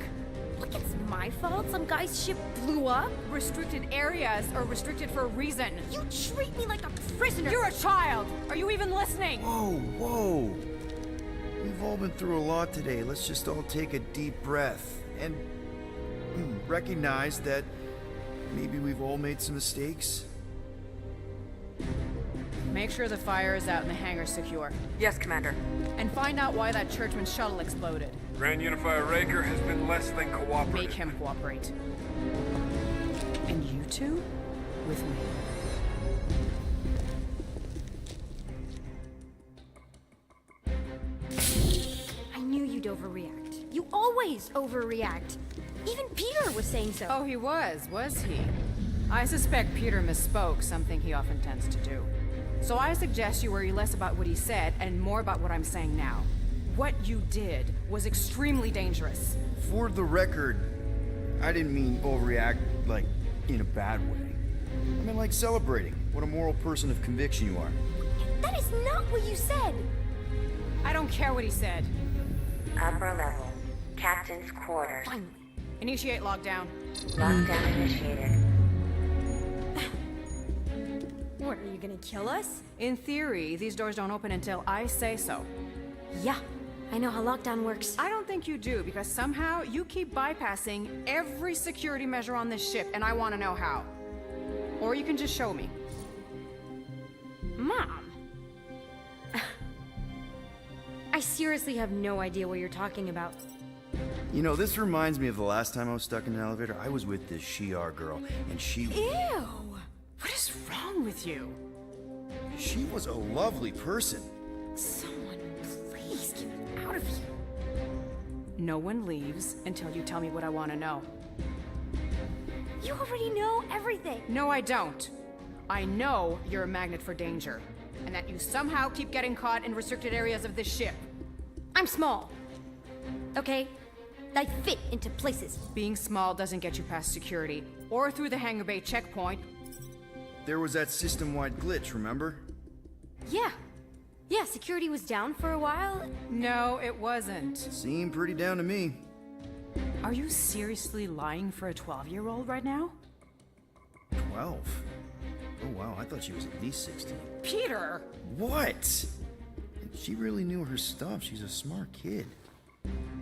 Look, it's my fault some guy's ship blew up. Restricted areas are restricted for a reason. You treat me like a prisoner. You're a child! Are you even listening? Whoa, whoa. We've all been through a lot today. Let's just all take a deep breath and recognize that maybe we've all made some mistakes. Make sure the fire is out and the hangar's secure. Yes, Commander. And find out why that churchman's shuttle exploded. Grand Unifier Raker has been less than cooperative. Make him cooperate. And you two? With me. I knew you'd overreact. You always overreact. Even Peter was saying so. Oh, he was he? I suspect Peter misspoke, something he often tends to do. So I suggest you worry less about what he said and more about what I'm saying now. What you did was extremely dangerous. For the record, I didn't mean overreact, like, in a bad way. I meant like celebrating what a moral person of conviction you are. That is not what you said. I don't care what he said. Upper level. Captain's quarters. Finally. Initiate lockdown. Lockdown initiated. What, are you gonna kill us? In theory, these doors don't open until I say so. Yeah, I know how lockdown works. I don't think you do, because somehow you keep bypassing every security measure on this ship, and I want to know how. Or you can just show me. Mom! I seriously have no idea what you're talking about. You know, this reminds me of the last time I was stuck in an elevator. I was with this yoUrA girl, and she... Ew! What is wrong with you? She was a lovely person. Someone, please get me out of here. No one leaves until you tell me what I want to know. You already know everything. No, I don't. I know you're a magnet for danger, and that you somehow keep getting caught in restricted areas of this ship. I'm small. Okay? I fit into places. Being small doesn't get you past security, or through the hangar bay checkpoint. There was that system-wide glitch, remember? Yeah. Yeah, security was down for a while. No, it wasn't. Seemed pretty down to me. Are you seriously lying for a 12-year-old right now? 12? Oh wow, I thought she was at least 16. Peter! What? She really knew her stuff. She's a smart kid.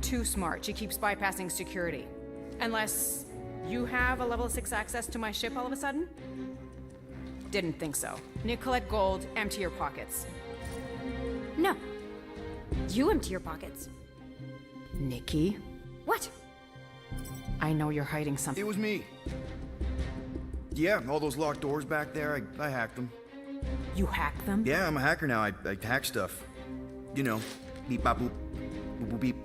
Too smart. She keeps bypassing security. Unless you have a level 6 access to my ship all of a sudden? Didn't think so. Need to collect gold, empty your pockets. No. You empty your pockets. Nikki? What? I know you're hiding something. It was me. Yeah, all those locked doors back there, I hacked them. You hacked them? Yeah, I'm a hacker now. I hack stuff. You know, beep bop boop, boop boop beep.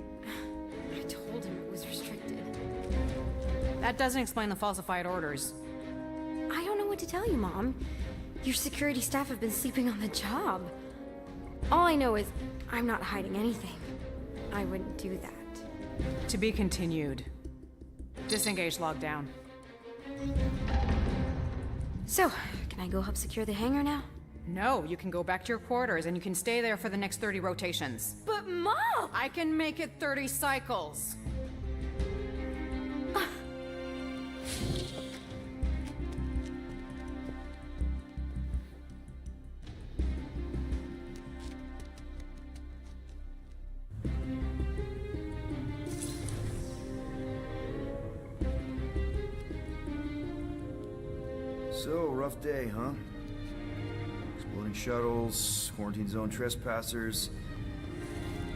I told him it was restricted. That doesn't explain the falsified orders. I don't know what to tell you, Mom. Your security staff have been sleeping on the job. All I know is I'm not hiding anything. I wouldn't do that. To be continued. Disengage lockdown. So, can I go help secure the hangar now? No, you can go back to your quarters and you can stay there for the next 30 rotations. But Mom! I can make it 30 cycles. So, rough day, huh? Exploding shuttles, quarantine zone trespassers,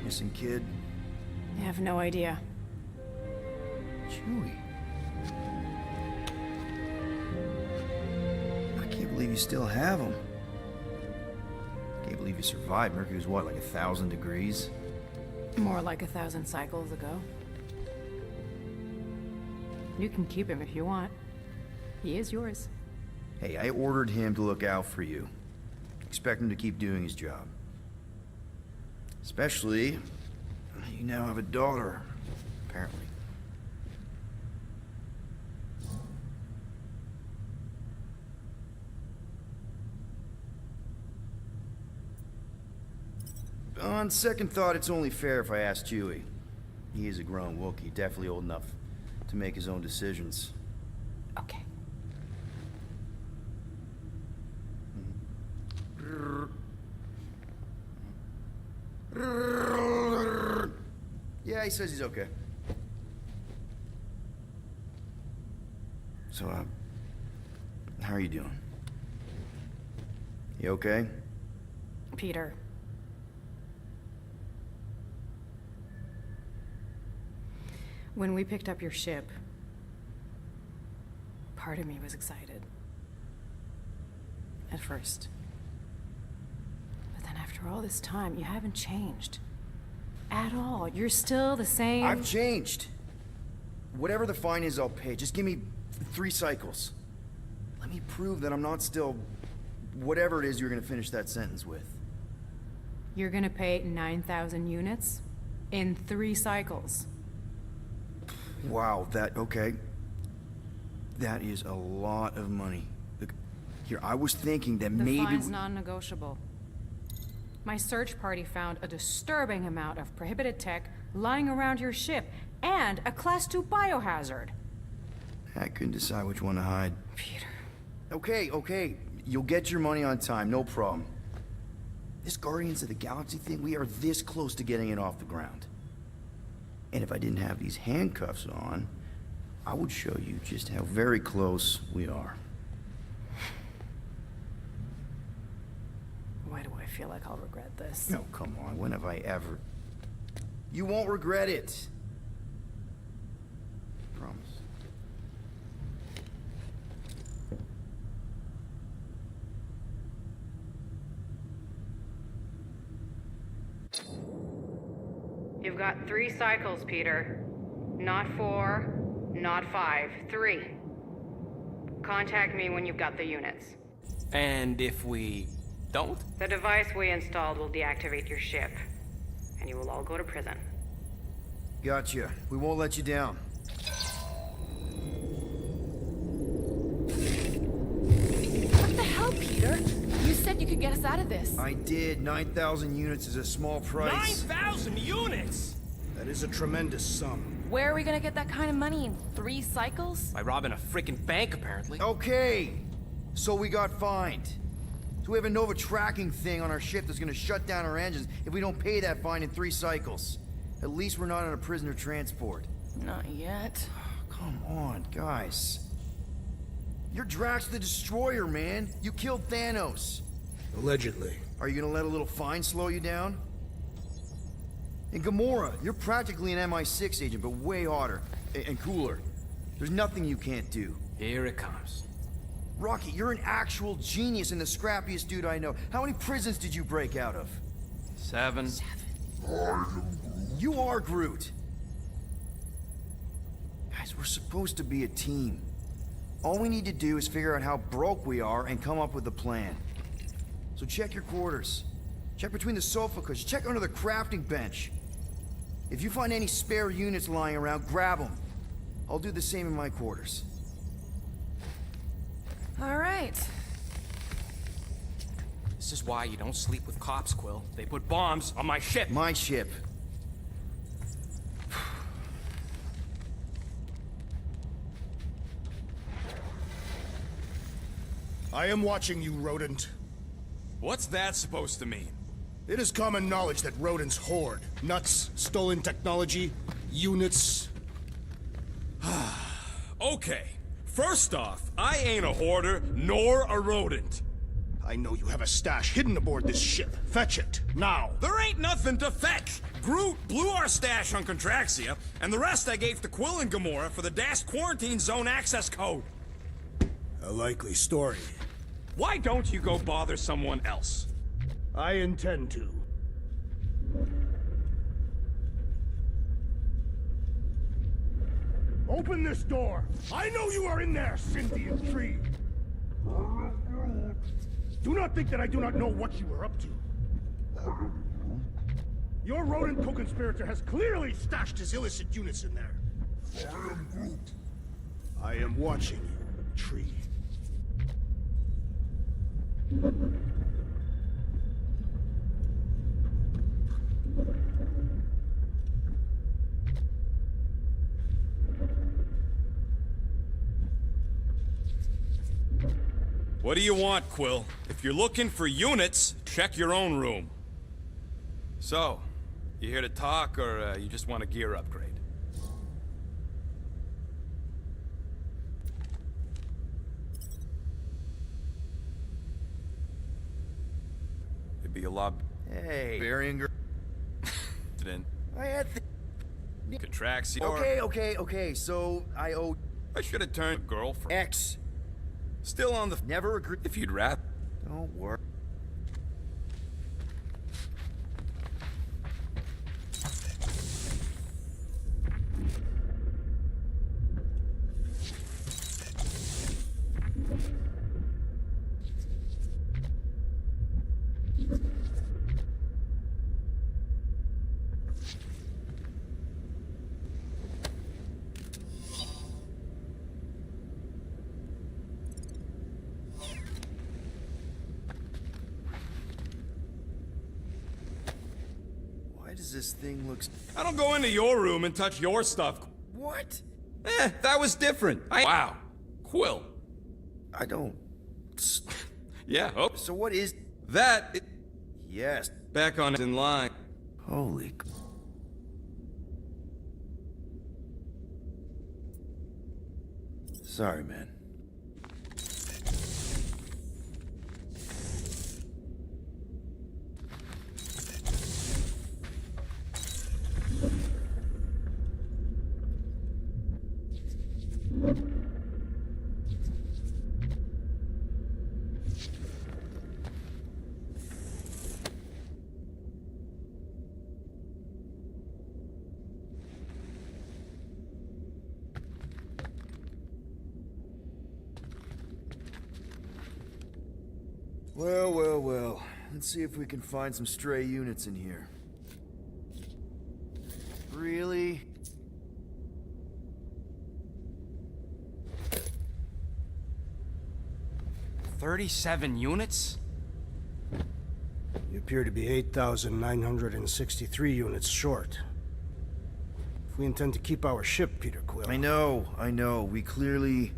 missing kid. I have no idea. Chewie. I can't believe you still have him. Can't believe you survived. Mercury was what, like 1,000 degrees? More like 1,000 cycles ago. You can keep him if you want. He is yours. Hey, I ordered him to look out for you. Expect him to keep doing his job. Especially, you now have a daughter, apparently. On second thought, it's only fair if I ask Chewie. He is a grown Wookiee, definitely old enough to make his own decisions. Okay. Yeah, he says he's okay. So, how are you doing? You okay? Peter. When we picked up your ship, part of me was excited. At first. But then after all this time, you haven't changed. At all. You're still the same... I've changed. Whatever the fine is, I'll pay. Just give me 3 cycles. Let me prove that I'm not still... whatever it is you're gonna finish that sentence with. You're gonna pay 9,000 units? In 3 cycles. Wow, okay. That is a lot of money. Look, here, I was thinking that maybe... The fine's non-negotiable. My search party found a disturbing amount of prohibited tech lying around your ship, and a Class 2 biohazard. I couldn't decide which one to hide. Peter. Okay. You'll get your money on time, no problem. This Guardians of the Galaxy thing, we are this close to getting it off the ground. And if I didn't have these handcuffs on, I would show you just how very close we are. Why do I feel like I'll regret this? No, come on, when have I ever... You won't regret it. Promise. You've got 3 cycles, Peter. Not 4, not 5, 3. Contact me when you've got the units. And if we don't? The device we installed will deactivate your ship, and you will all go to prison. Gotcha. We won't let you down. What the hell, Peter? You said you could get us out of this. I did. 9,000 units is a small price. 9,000 units?! That is a tremendous sum. Where are we gonna get that kind of money in 3 cycles? By robbing a freaking bank, apparently. Okay. So we got fined. So we have a Nova tracking thing on our ship that's gonna shut down our engines if we don't pay that fine in 3 cycles. At least we're not on a prisoner transport. Not yet. Come on, guys. You're Drax the Destroyer, man. You killed Thanos. Allegedly. Are you gonna let a little fine slow you down? And Gamora, you're practically an MI6 agent, but way hotter and cooler. There's nothing you can't do. Here it comes. Rocky, you're an actual genius and the scrappiest dude I know. How many prisons did you break out of? 7. You are Groot. Guys, we're supposed to be a team. All we need to do is figure out how broke we are and come up with a plan. So check your quarters. Check between the sofa cushions. Check under the crafting bench. If you find any spare units lying around, grab them. I'll do the same in my quarters. All right. This is why you don't sleep with cops, Quill. They put bombs on my ship. My ship. I am watching you, rodent. What's that supposed to mean? It is common knowledge that rodents hoard nuts, stolen technology, units. Okay. First off, I ain't a hoarder nor a rodent. I know you have a stash hidden aboard this ship. Fetch it, now. There ain't nothing to fetch. Groot blew our stash on Contraxia, and the rest I gave to Quill and Gamora for the DAS quarantine zone access code. A likely story. Why don't you go bother someone else? I intend to. Open this door! I know you are in there, sentient tree! Do not think that I do not know what you are up to. Your rodent co-conspirator has clearly stashed his illicit units in there. I am watching you, tree. What do you want, Quill? If you're looking for units, check your own room. So, you here to talk, or you just want a gear upgrade? It'd be a lot... Hey, Beringer. Then I had Contraxi... Okay, so I owe I should have turned girlfriend. X. Still on the... Never agree. If you'd rather... Don't worry. Why does this thing look... I don't go into your room and touch your stuff. What? That was different. Wow. Quill. I don't... Yeah, oh. So what is... That... Yes. Back on in line. Holy... Sorry, man. Well. Let's see if we can find some stray units in here. Really? $37 units? You appear to be 8,963 units short. If we intend to keep our ship, Peter Quill... I know. We clearly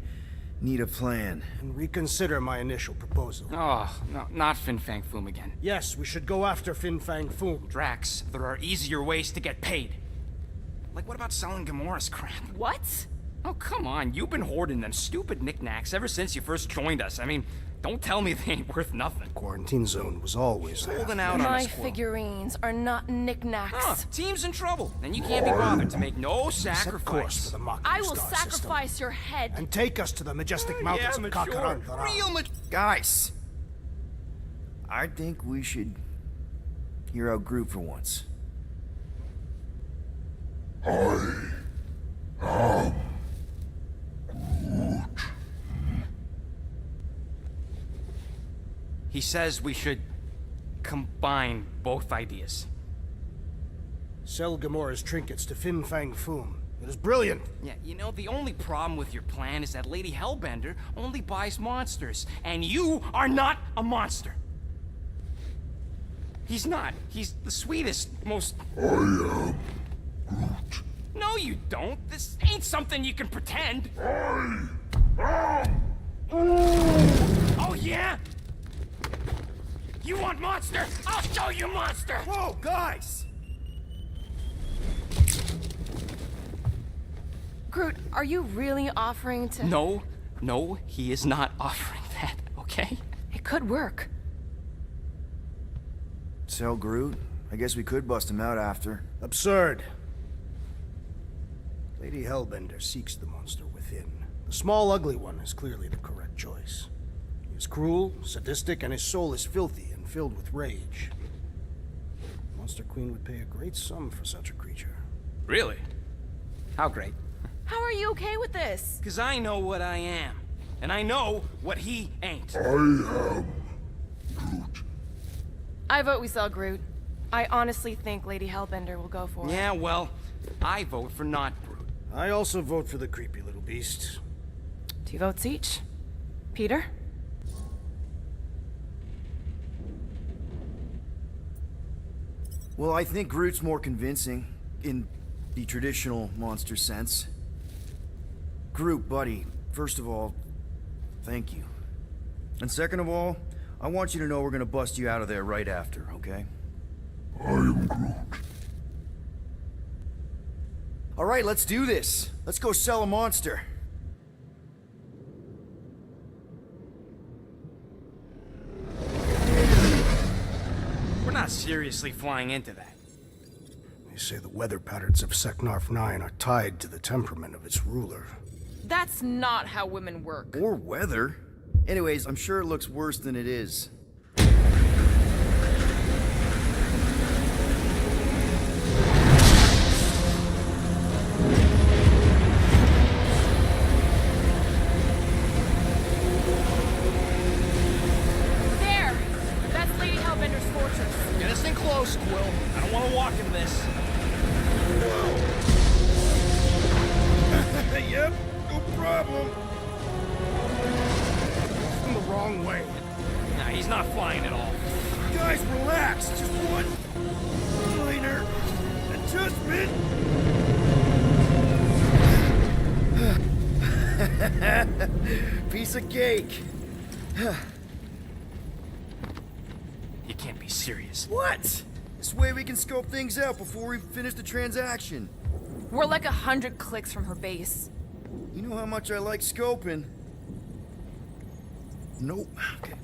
need a plan. And reconsider my initial proposal. Oh, no, not Fin Fang Foom again. Yes, we should go after Fin Fang Foom. Drax, there are easier ways to get paid. Like, what about selling Gamora's crap? What? Oh, come on. You've been hoarding them stupid knickknacks ever since you first joined us. I mean, don't tell me they ain't worth nothing. Quarantine zone was always there. Holding out on My us, Quill. figurines are not knickknacks. Huh, team's in trouble. Then you can't be bothered to make no Set course sacrifice. for the Mocking I will Star sacrifice system. your head. And take us to the majestic mountains of Kakarantara. Real Guys! I think we should hear our group for once. He says we should combine both ideas. Sell Gamora's trinkets to Fin Fang Foom. It is brilliant. Yeah, you know, the only problem with your plan is that Lady Hellbender only buys monsters, and you are not a monster. He's not. He's the sweetest, most... I am Groot. No, you don't. This ain't something you can pretend. I am Oh, yeah? You want monster? I'll show you monster! Whoa, guys! Groot, are you really offering to... No, he is not offering that, okay? It could work. Sell Groot? I guess we could bust him out after. Absurd. Lady Hellbender seeks the monster within. The small, ugly one is clearly the correct choice. He is cruel, sadistic, and his soul is filthy and and filled with rage. Monster Queen would pay a great sum for such a creature. Really? How great? How are you okay with this? Because I know what I am. And I know what he ain't. I am Groot. I vote we sell Groot. I honestly think Lady Hellbender will go for it. Yeah, well, I vote for not Groot. I also vote for the creepy little beast. 2 votes each. Peter? Well, I think Groot's more convincing, in the traditional monster sense. Groot, buddy, first of all, thank you. And second of all, I want you to know we're gonna bust you out of there right after, okay? I am Groot. All right, let's do this. Let's go sell a monster. We're not seriously flying into that. They say the weather patterns of Seknarf 9 are tied to the temperament of its ruler. That's not how women work. Or weather. Anyways, I'm sure it looks worse than it is. There! That's Lady Hellbender's fortress. Get us in close, Quill. I don't want to walk in this. Yep, no problem. In the wrong way. Nah, he's not flying at all. Guys, relax. Just one minor adjustment. Piece of cake. You can't be serious. What? This way we can scope things out before we finish the transaction. We're like 100 clicks from her base. You know how much I like scoping. Nope. Okay.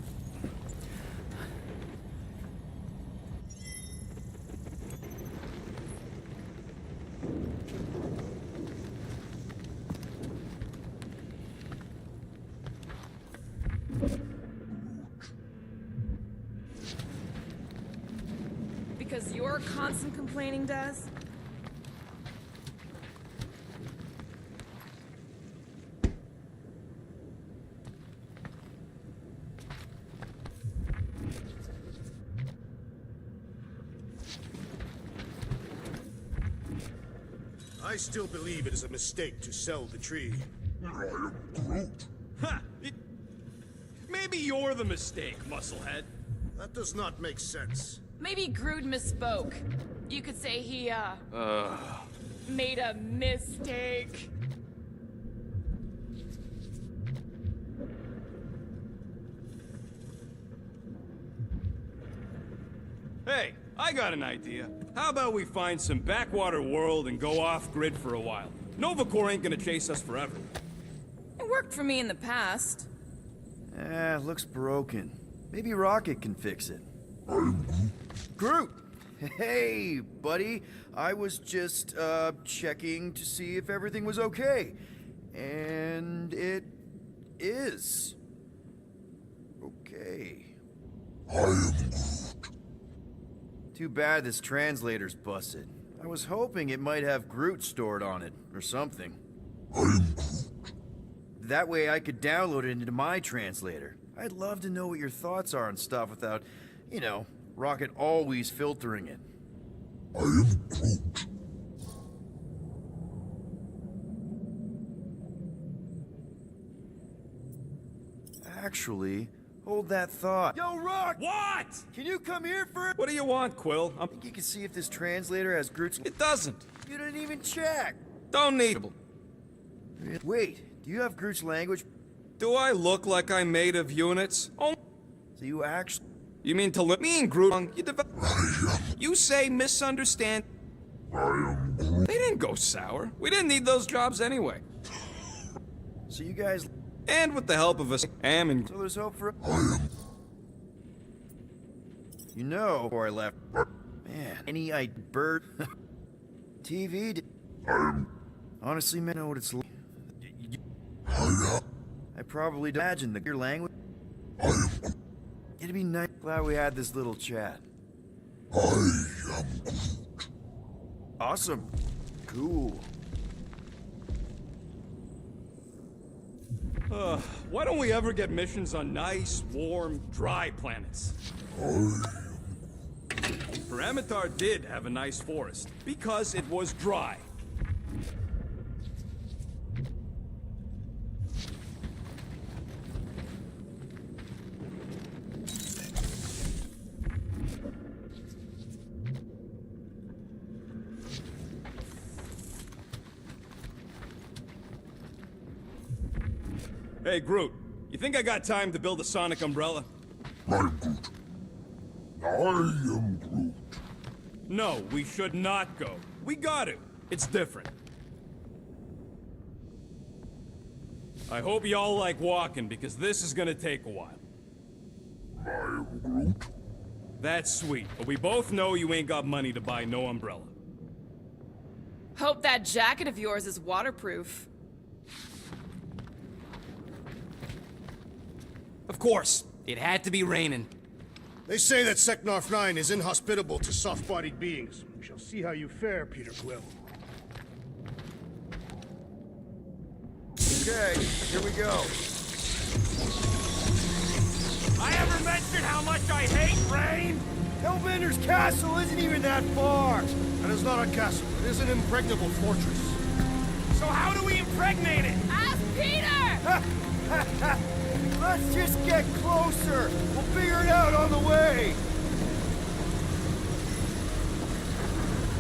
Because your constant complaining does? I still believe it is a mistake to sell the tree. I am Groot. Ha! Maybe you're the mistake, musclehead. That does not make sense. Maybe Groot misspoke. You could say he, made a mistake. Hey, I got an idea. How about we find some backwater world and go off-grid for a while? Nova Corps ain't gonna chase us forever. It worked for me in the past. Looks broken. Maybe Rocket can fix it. I am Groot. Groot! Hey, buddy. I was just, checking to see if everything was okay. And it is. Okay. I am Groot. Too bad this translator's busted. I was hoping it might have Groot stored on it, or something. I am Groot. That way I could download it into my translator. I'd love to know what your thoughts are on stuff without, you know, Rocket always filtering it. I am Groot. Actually, hold that thought. Yo, Rock! What? Can you come here for... What do you want, Quill? Think you can see if this translator has Groot's... It doesn't. You didn't even check! Don't need. Wait, do you have Groot's language? Do I look like I'm made of units? Oh, So you actually... you mean to let me and Groot? You say misunderstand. I am Groot. They didn't go sour. We didn't need those jobs anyway. So you guys... And with the help of us, Am and So there's hope for... I am... You know, before I left... Man, any bird... TV... I am... Honestly, man, I know what it's like. I am... I probably don't imagine your language. I am... It'd be nice... Glad we had this little chat. I am Groot. Awesome. Cool. Why don't we ever get missions on nice, warm, dry planets? Parameter did have a nice forest, because it was dry. Hey, Groot, you think I got time to build a sonic umbrella? I'm Groot. I am Groot. No, we should not go. We got to. It's different. I hope y'all like walking, because this is gonna take a while. I am Groot. That's sweet, but we both know you ain't got money to buy no umbrella. Hope that jacket of yours is waterproof. Of course, it had to be raining. They say that Seknarf 9 is inhospitable to soft-bodied beings. We shall see how you fare, Peter Quill. Okay, here we go. I ever mentioned how much I hate rain? Hellbender's castle isn't even that far. That is not a castle. It is an impregnable fortress. So how do we impregnate it? Ask Peter! Let's just get closer. We'll figure it out on the way.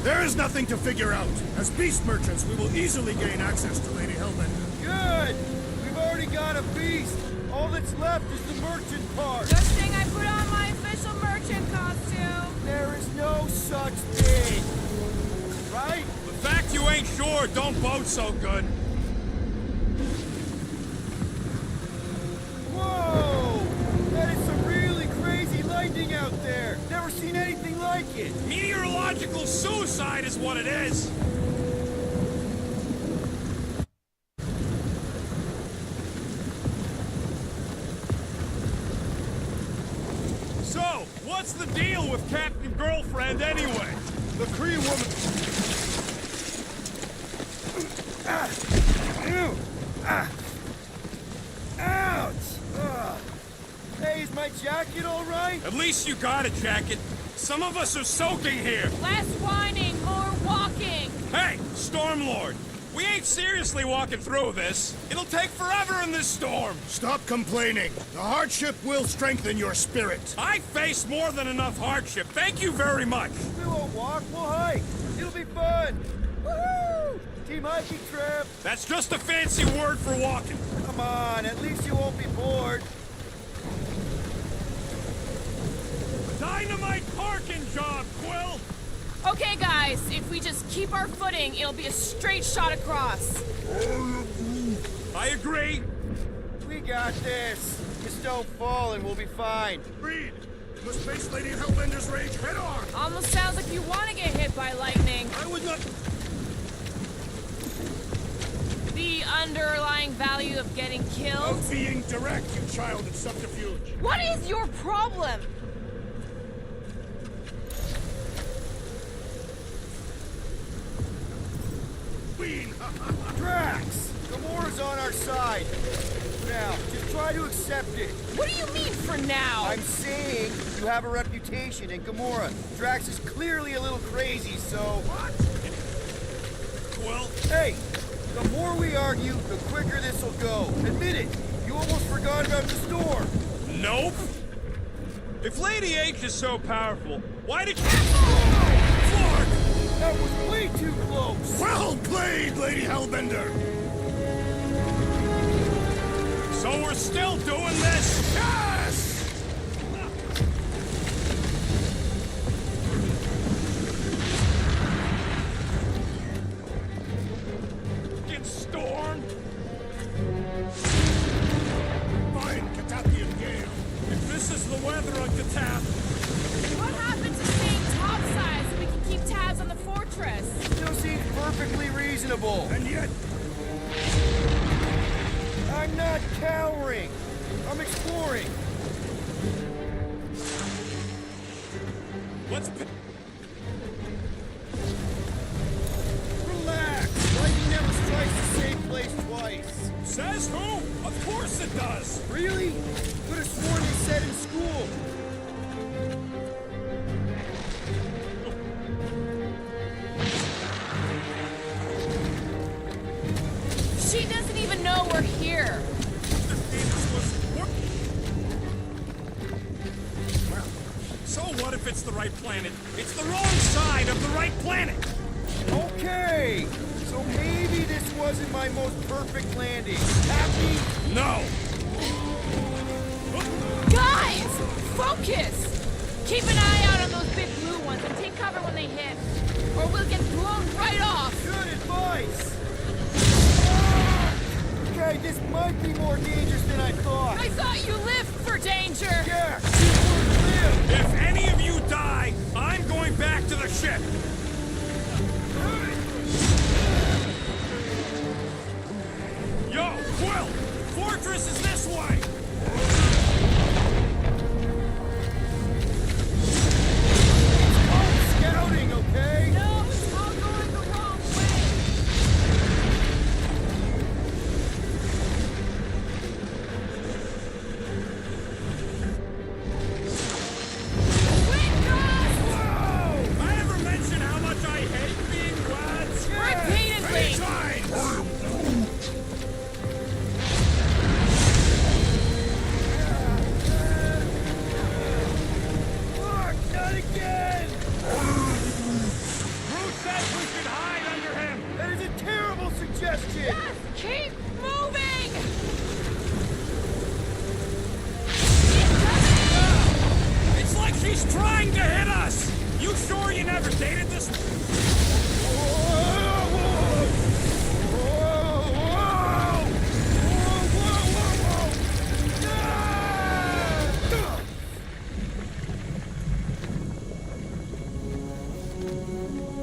There is nothing to figure out. As beast merchants, we will easily gain access to Lady Hellbender. Good. We've already got a beast. All that's left is the merchant part. Good thing I put on my official merchant costume. There is no such thing. Right? The fact you ain't sure don't bode so good. Whoa! That is some really crazy lightning out there. Never seen anything like it. Meteorological suicide is what it is. So, what's the deal with Captain Girlfriend anyway? The Kree woman... Ew! Ouch! Ugh. Hey, is my jacket all right? At least you got a jacket. Some of us are soaking here. Less whining, more walking. Hey, Stormlord, we ain't seriously walking through this. It'll take forever in this storm. Stop complaining. The hardship will strengthen your spirit. I faced more than enough hardship. Thank you very much. We won't walk, we'll hike. It'll be fun. Woohoo! Team hiking trip. That's just a fancy word for walking. Come on, at least you won't be bored. Dynamite parking job, Quill! Okay, guys, if we just keep our footing, it'll be a straight shot across. I agree. We got this. Just don't fall and we'll be fine. Reed, you must face Lady Hellbender's rage head on. Almost sounds like you want to get hit by lightning. I would not... The underlying value of getting killed? Of being direct, you child of subterfuge. What is your problem? Queen! Drax! Gamora's on our side. Now, just try to accept it. What do you mean, for now? I'm saying you have a reputation, and Gamora. Drax is clearly a little crazy, so... What? Quill? Hey! The more we argue, the quicker this'll go. Admit it! You almost forgot about the storm. Nope. If Lady H is so powerful, why did you... Clark! That was way too close! Well played, Lady Hellbender! So we're still doing this? Yes! Get stormed? Fine, Catathian gale. If this is the weather on Catath... What happened to staying topside so we can keep tabs on the fortress? Still seems perfectly reasonable. And yet... I'm not cowering. I'm exploring. Let's... Relax! Lightning never strikes the same place twice. Says who? Of course it does! Really? Could have sworn they said in school. She doesn't even know we're here. So what if it's the right planet? It's the wrong side of the right planet! Okay! So maybe this wasn't my most perfect landing. Happy? No! Guys! Focus! Keep an eye out on those big blue ones and take cover when they hit. Or we'll get blown right off! Good advice! Okay, this might be more dangerous than I thought. I thought you lived for danger! Yeah, you would live! If any of you die, I'm going back to the ship! Yo, Quill! Fortress is this way! Scouting, okay? No, it's all going the wrong way! Whoa! I ever mention how much I hate being wet? Repeatedly! Look, not again! Who said we should hide under him? That is a terrible suggestion! Yes! Keep moving! It's like she's trying to hit us! You sure you never dated this?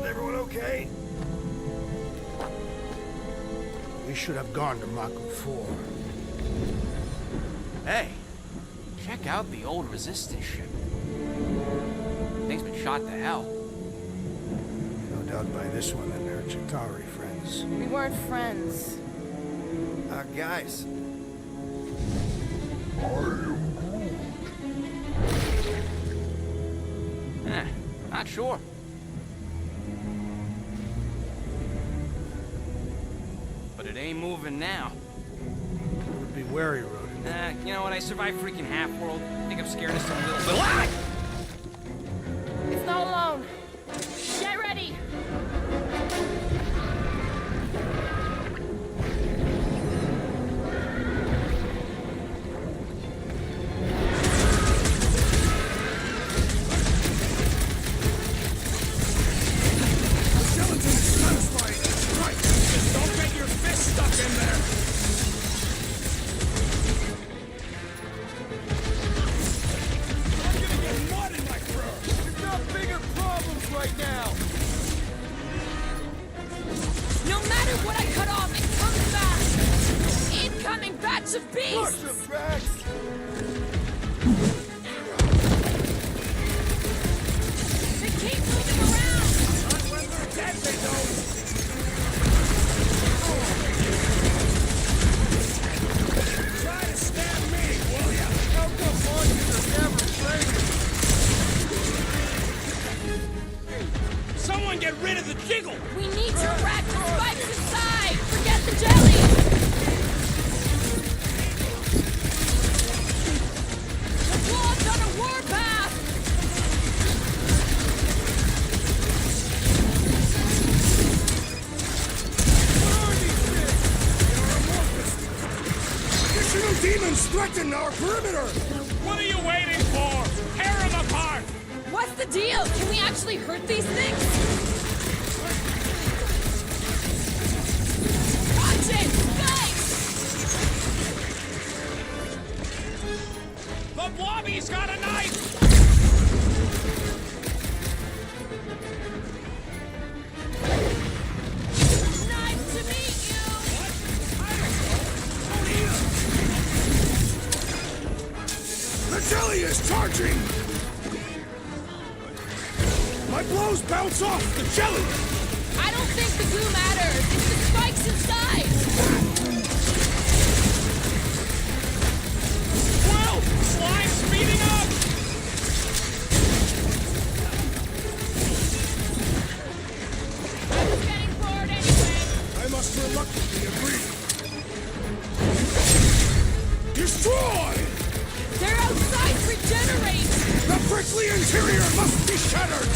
Everyone okay? We should have gone to Mako 4. Hey, check out the old Resistance ship. Thing's been shot to hell. No doubt by this one and their Chitauri friends. We weren't friends. Guys. Not sure. But it ain't moving now. Be wary, Rodin. You know what? I survived freaking Half-World. I think I'm scared of some little... Ah! It's not alone. Get ready! Just don't get your fist stuck in there! I'm gonna get mud in my throat! We've got bigger problems right now! No matter what I cut off, it comes back! Incoming batch of beasts! Push them, Drax! They keep moving around! Not when they're dead, they don't! Try to stab me, will ya? How come monsters are never friendly? Someone get rid of the jiggle! We need to rack the spikes inside! Forget the jelly! The blob's on a warpath! Additional demons threaten our perimeter! What are you waiting for? Tear them apart! What's the deal? Can we actually hurt these things? Watch it! Thanks! The blobby's got a knife! Nice to meet you! What? I don't know. The jelly is charging! blows bounce off the jelly! I don't think the glue matters. It's the spikes inside. Well, slime speeding up! I was getting bored anyway. I must reluctantly agree. Destroy! Their outsides regenerate. The prickly interior must be shattered!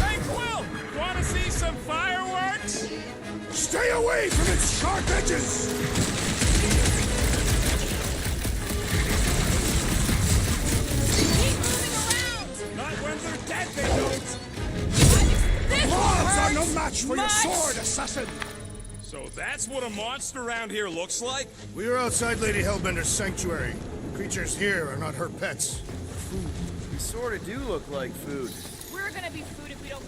Hey, Quill! Wanna see some fireworks? Stay away from its sharp edges! Keep moving around. Not when they're dead, they don't! This Claws are hurts no match for your much. sword, assassin! So that's what a monster around here looks like? We are outside Lady Hellbender's sanctuary. The creatures here are not her pets. You sort of do look like food. We're gonna be food if we don't.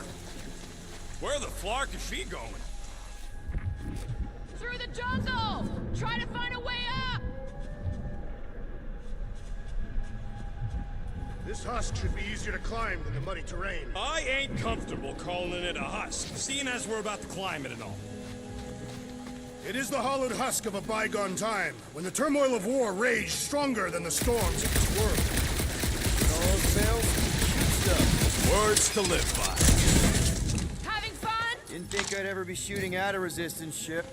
Where the flark is she going? Through the jungle. Try to find a way up. This husk should be easier to climb than the muddy terrain. I ain't comfortable calling it a husk, seeing as we're about to climb it and all. It is the hollowed husk of a bygone time, when the turmoil of war raged stronger than the storms of this world. All fails, shoot stuff. Words to live by. Having fun? Didn't think I'd ever be shooting at a resistance ship.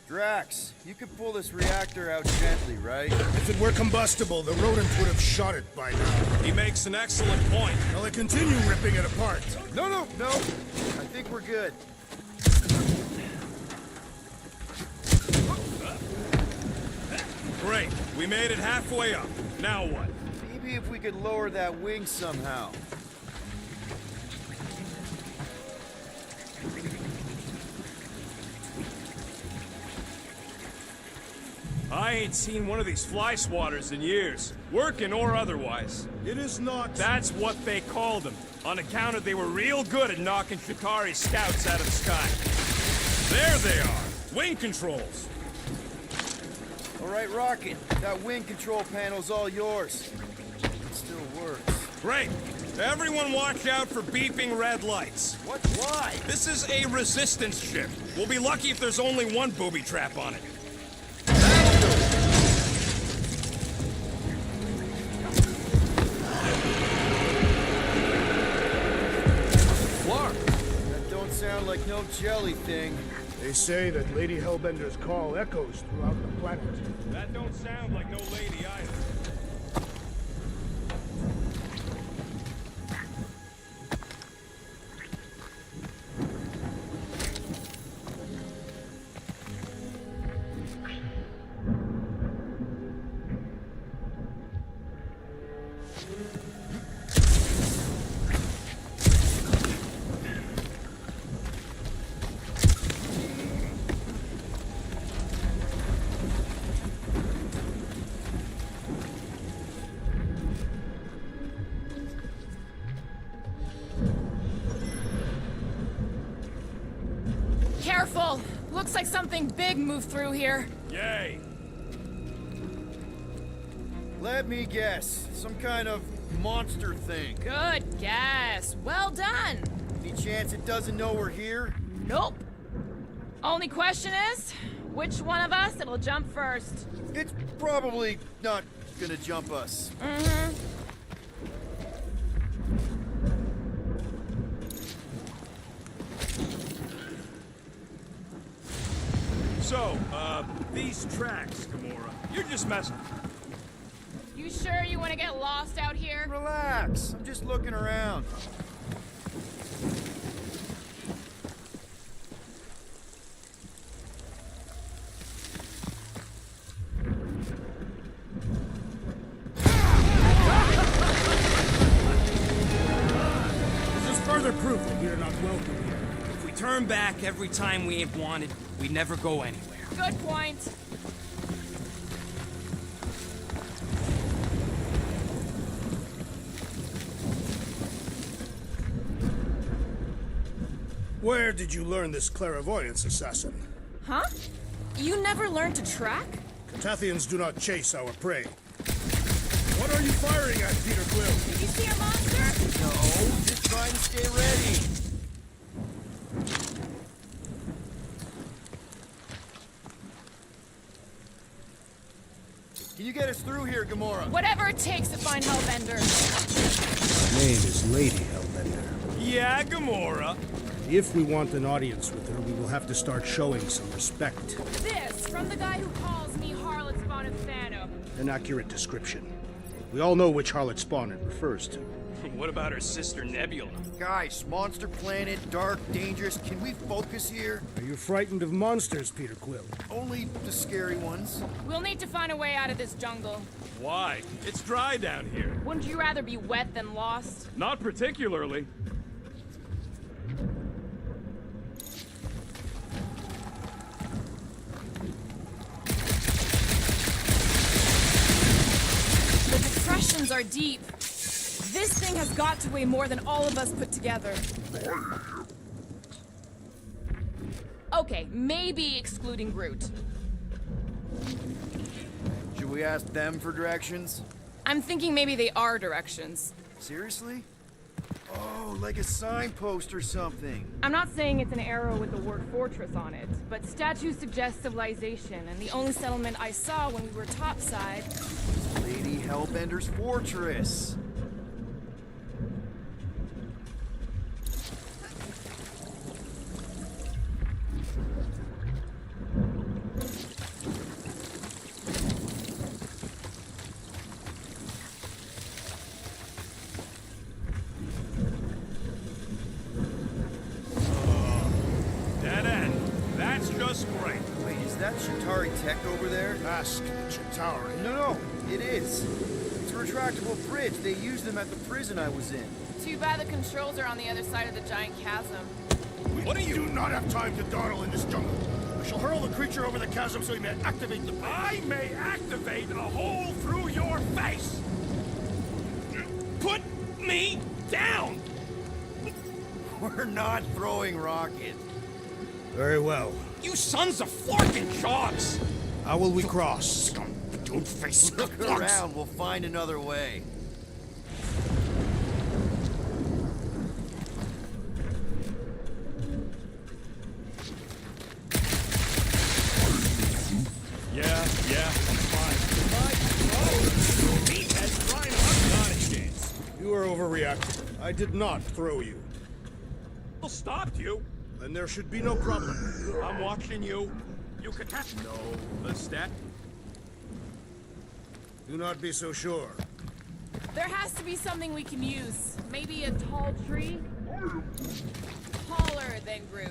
Drax, you could pull this reactor out gently, right? If it were combustible, the rodent would have shot it by now. He makes an excellent point. Will it continue ripping it apart? No. I think we're good. Great. We made it halfway up. Now what? Maybe if we could lower that wing somehow. I ain't seen one of these fly swatters in years, working or otherwise. It is not. That's what they called them, on account of they were real good at knocking Chitauri's scouts out of the sky. There they are, wing controls. All right, Rocket. That wing control panel's all yours. It still works. Great. Everyone watch out for beeping red lights. What? Why? This is a resistance ship. We'll be lucky if there's only one booby trap on it. That don't sound like no jelly thing. They say that Lady Hellbender's call echoes throughout the planet. That don't sound like no lady either. Careful. Looks like something big moved through here. Yay. Let me guess. Some kind of monster thing. Good guess. Well done. Any chance it doesn't know we're here? Nope. Only question is, which one of us it'll jump first? It's probably not gonna jump us. Mm-hmm. So, these tracks, Gamora, you're just messing. You sure you want to get lost out here? Relax. I'm just looking around. This is further proof that we are not welcome here. If we turn back every time we ain't wanted, we never go anywhere. Good point. Where did you learn this clairvoyance, assassin? Huh? You never learned to track? Tathians do not chase our prey. What are you firing at, Peter Quill? Did you see a monster? No, just trying to stay ready. Can you get us through here, Gamora? Whatever it takes to find Hellbender. Her name is Lady Hellbender. Yeah, Gamora. If we want an audience with her, we will have to start showing some respect. This, from the guy who calls me Harlot Spawn of Thanos. An accurate description. We all know which harlot spawn it refers to. What about her sister Nebula? Guys, monster planet, dark, dangerous. Can we focus here? Are you frightened of monsters, Peter Quill? Only the scary ones. We'll need to find a way out of this jungle. Why? It's dry down here. Wouldn't you rather be wet than lost? Not particularly. The depressions are deep. This thing has got to weigh more than all of us put together. Okay, maybe excluding Groot. Should we ask them for directions? I'm thinking maybe they are directions. Seriously? Oh, like a signpost or something. I'm not saying it's an arrow with the word fortress on it, but statues suggest civilization, and the only settlement I saw when we were topside... Lady Hellbender's fortress. Dead end. That's just great. Wait, is that Chitauri tech over there? Ask Chitauri. No, it is. It's a retractable bridge. They used them at the prison I was in. Too bad the controls are on the other side of the giant chasm. What are you? Do not have time to dawdle in this jungle. I shall hurl the creature over the chasm so he may activate the... I may activate a hole through your face. Put me down. We're not throwing rockets. Very well. You sons of forking jogs. How will we cross? Don't face Look around. We'll find another way. Yeah, fine. He has tried not a chance. You are overreacting. I did not throw you. Well, stopped you. Then there should be no problem. I'm watching you. You can have the stat. Do not be so sure. There has to be something we can use. Maybe a tall tree? Taller than Groot.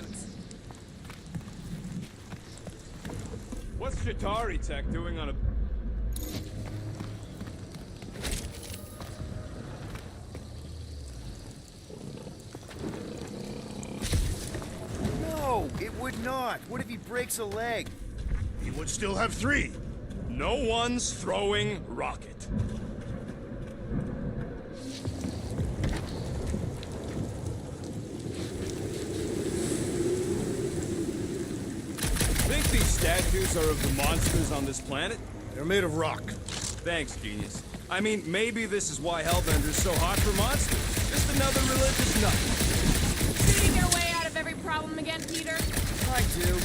What's Chitauri Tech doing on a... No, it would not. What if he breaks a leg? He would still have 3. No one's throwing rocket. Think these statues are of the monsters on this planet? They're made of rock. Thanks, genius. I mean, maybe this is why Hellbender's so hot for monsters. Just another religious nut. Shooting your way out of every problem again, Peter? I do.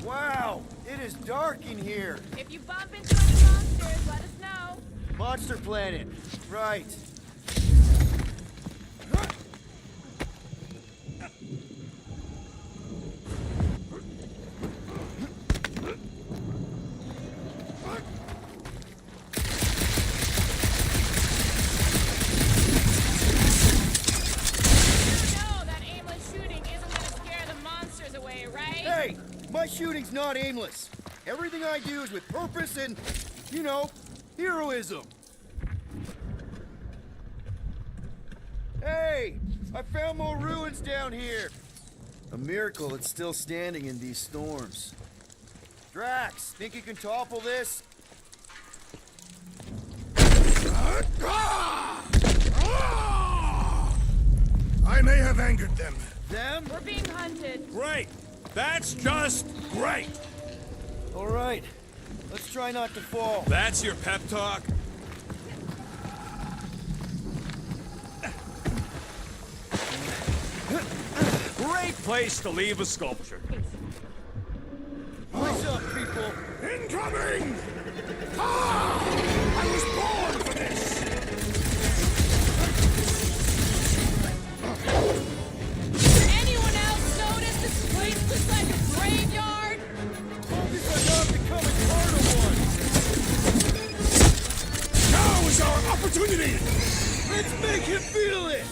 Wow, it is dark in here. If you bump into any monsters, let us know. Monster planet. Right. time's not aimless. Everything I do is with purpose and, you know, heroism. Hey, I found more ruins down here. A miracle it's still standing in these storms. Drax, think you can topple this? I may have angered them. Them? We're being hunted. Great! That's just great! All right, let's try not to fall. That's your pep talk? Great place to leave a sculpture. What's up, people? Incoming! I was born for this! Anyone else notice this place looks like a graveyard? Focus on not becoming part of one. Now is our opportunity! Let's make him feel it!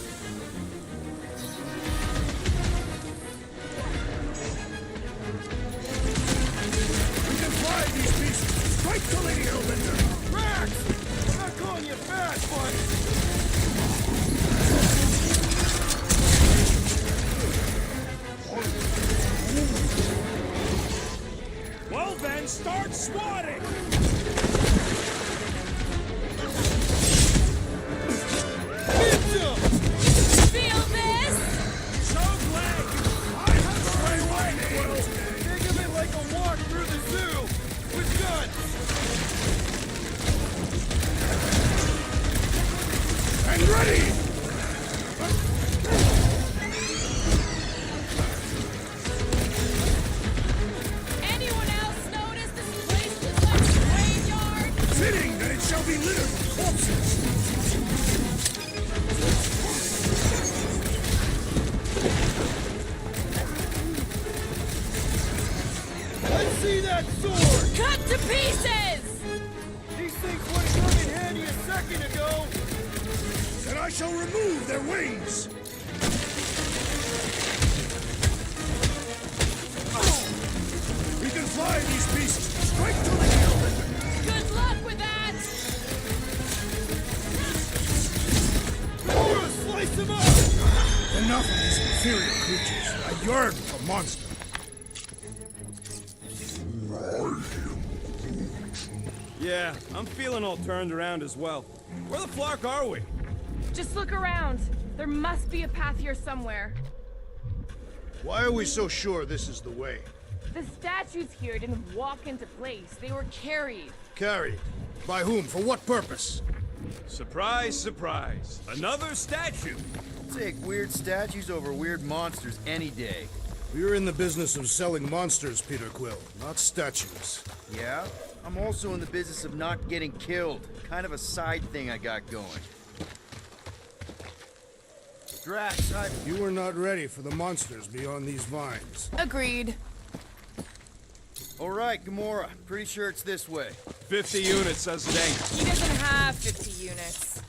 We can fly these pieces straight to Lady Hellbender! Drax! I'm not calling you fast, but... Well then, start swatting! Feel this? So glad I have straight lightning! Think of it like a walk through the zoo with guns. And ready! Anyone else notice this place looks like a graveyard? Fitting that it shall be littered with corpses! Let's see that sword! Cut to pieces! These things would have come in handy a second ago. Then I shall remove their wings! We can fly these pieces straight to Lady Hellbender! Good luck with that! Gamora, slice him up! Enough of these inferior creatures. I yearn for monsters. Yeah, I'm feeling all turned around as well. Where the flark are we? Just look around. There must be a path here somewhere. Why are we so sure this is the way? The statues here didn't walk into place. They were carried. Carried. By whom? For what purpose? Surprise, surprise. Another statue. Take weird statues over weird monsters any day. We're in the business of selling monsters, Peter Quill, not statues. Yeah? I'm also in the business of not getting killed. Kind of a side thing I got going. Drax, You are not ready for the monsters beyond these vines. Agreed. All right, Gamora. Pretty sure it's this way. 50 units says it ain't. He doesn't have 50 units.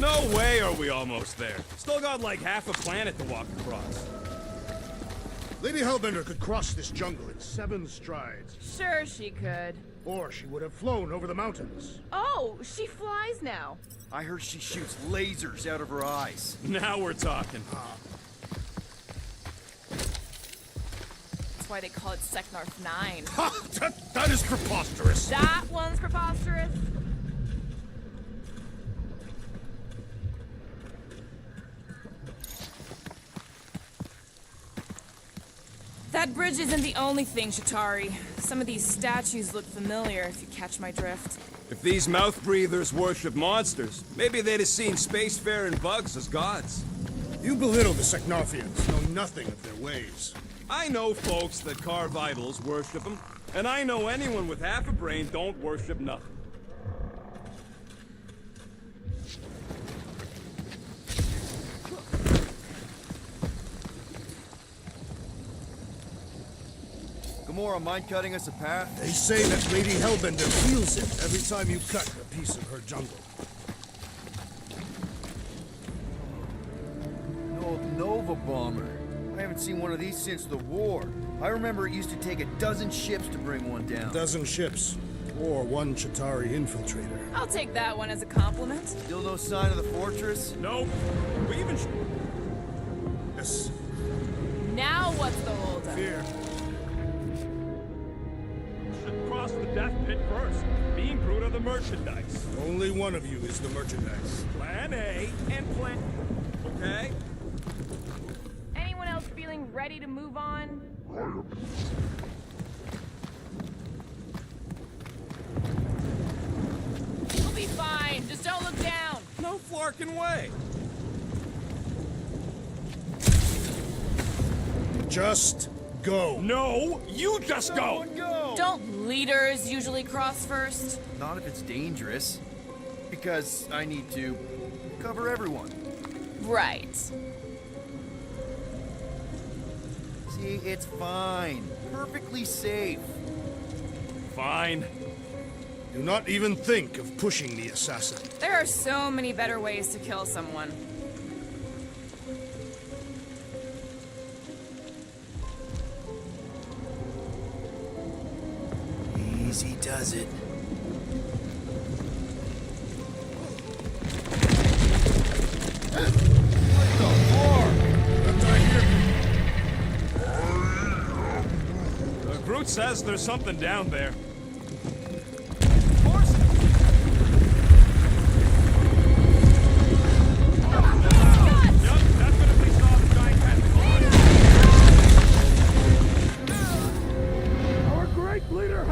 No way are we almost there. Still got like half a planet to walk across. Lady Hellbender could cross this jungle in 7 strides. Sure she could. Or she would have flown over the mountains. Oh, she flies now. I heard she shoots lasers out of her eyes. Now we're talking. That's why they call it Seknarf 9. Ha! That is preposterous! That one's preposterous. That bridge isn't the only thing, Shatari. Some of these statues look familiar, if you catch my drift. If these mouth breathers worship monsters, maybe they'd have seen spacefaring bugs as gods. You belittle the Secnarfians, know nothing of their ways. I know folks that carve idols worship them, and I know anyone with half a brain don't worship nothing. Gamora, mind cutting us a path? They say that Lady Hellbender feels it every time you cut a piece of her jungle. No, Nova bomber. I haven't seen one of these since the war. I remember it used to take a dozen ships to bring one down. A dozen ships, or one Chitauri infiltrator. I'll take that one as a compliment. Still no sign of the fortress? Nope. We even Yes. Now what's the holdup? Fear. should cross the death pit first. Being brute of the merchandise. Only one of you is the merchandise. Plan A and plan... Okay? Anyone else feeling ready to move on? We'll be fine. Just don't look down. No flarking way. Just go. No, you just go. Don't leaders usually cross first? Not if it's dangerous. Because I need to cover everyone. Right. See, it's fine. Perfectly safe. Fine. Do not even think of pushing the assassin. There are so many better ways to kill someone. Easy does it. Groot says there's something down there. Our great leader.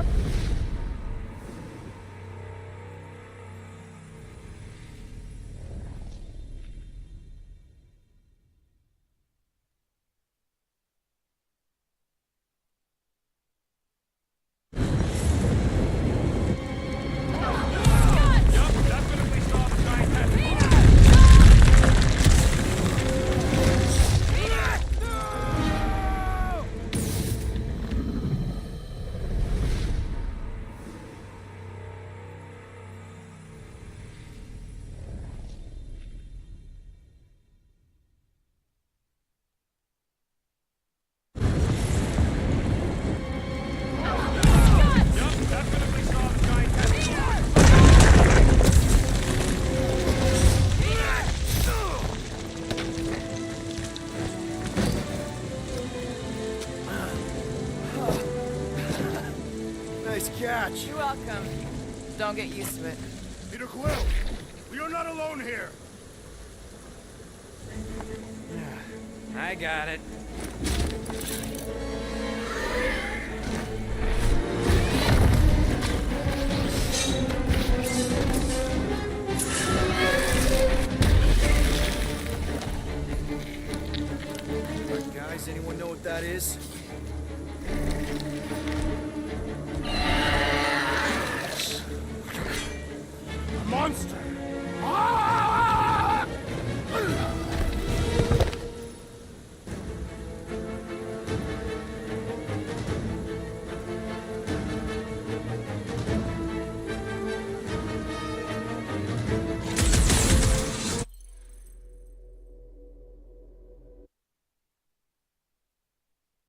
Nice catch. You're welcome. Don't get used to it. Peter Quill, we are not alone here. I got it. Guys, anyone know what that is? Monster!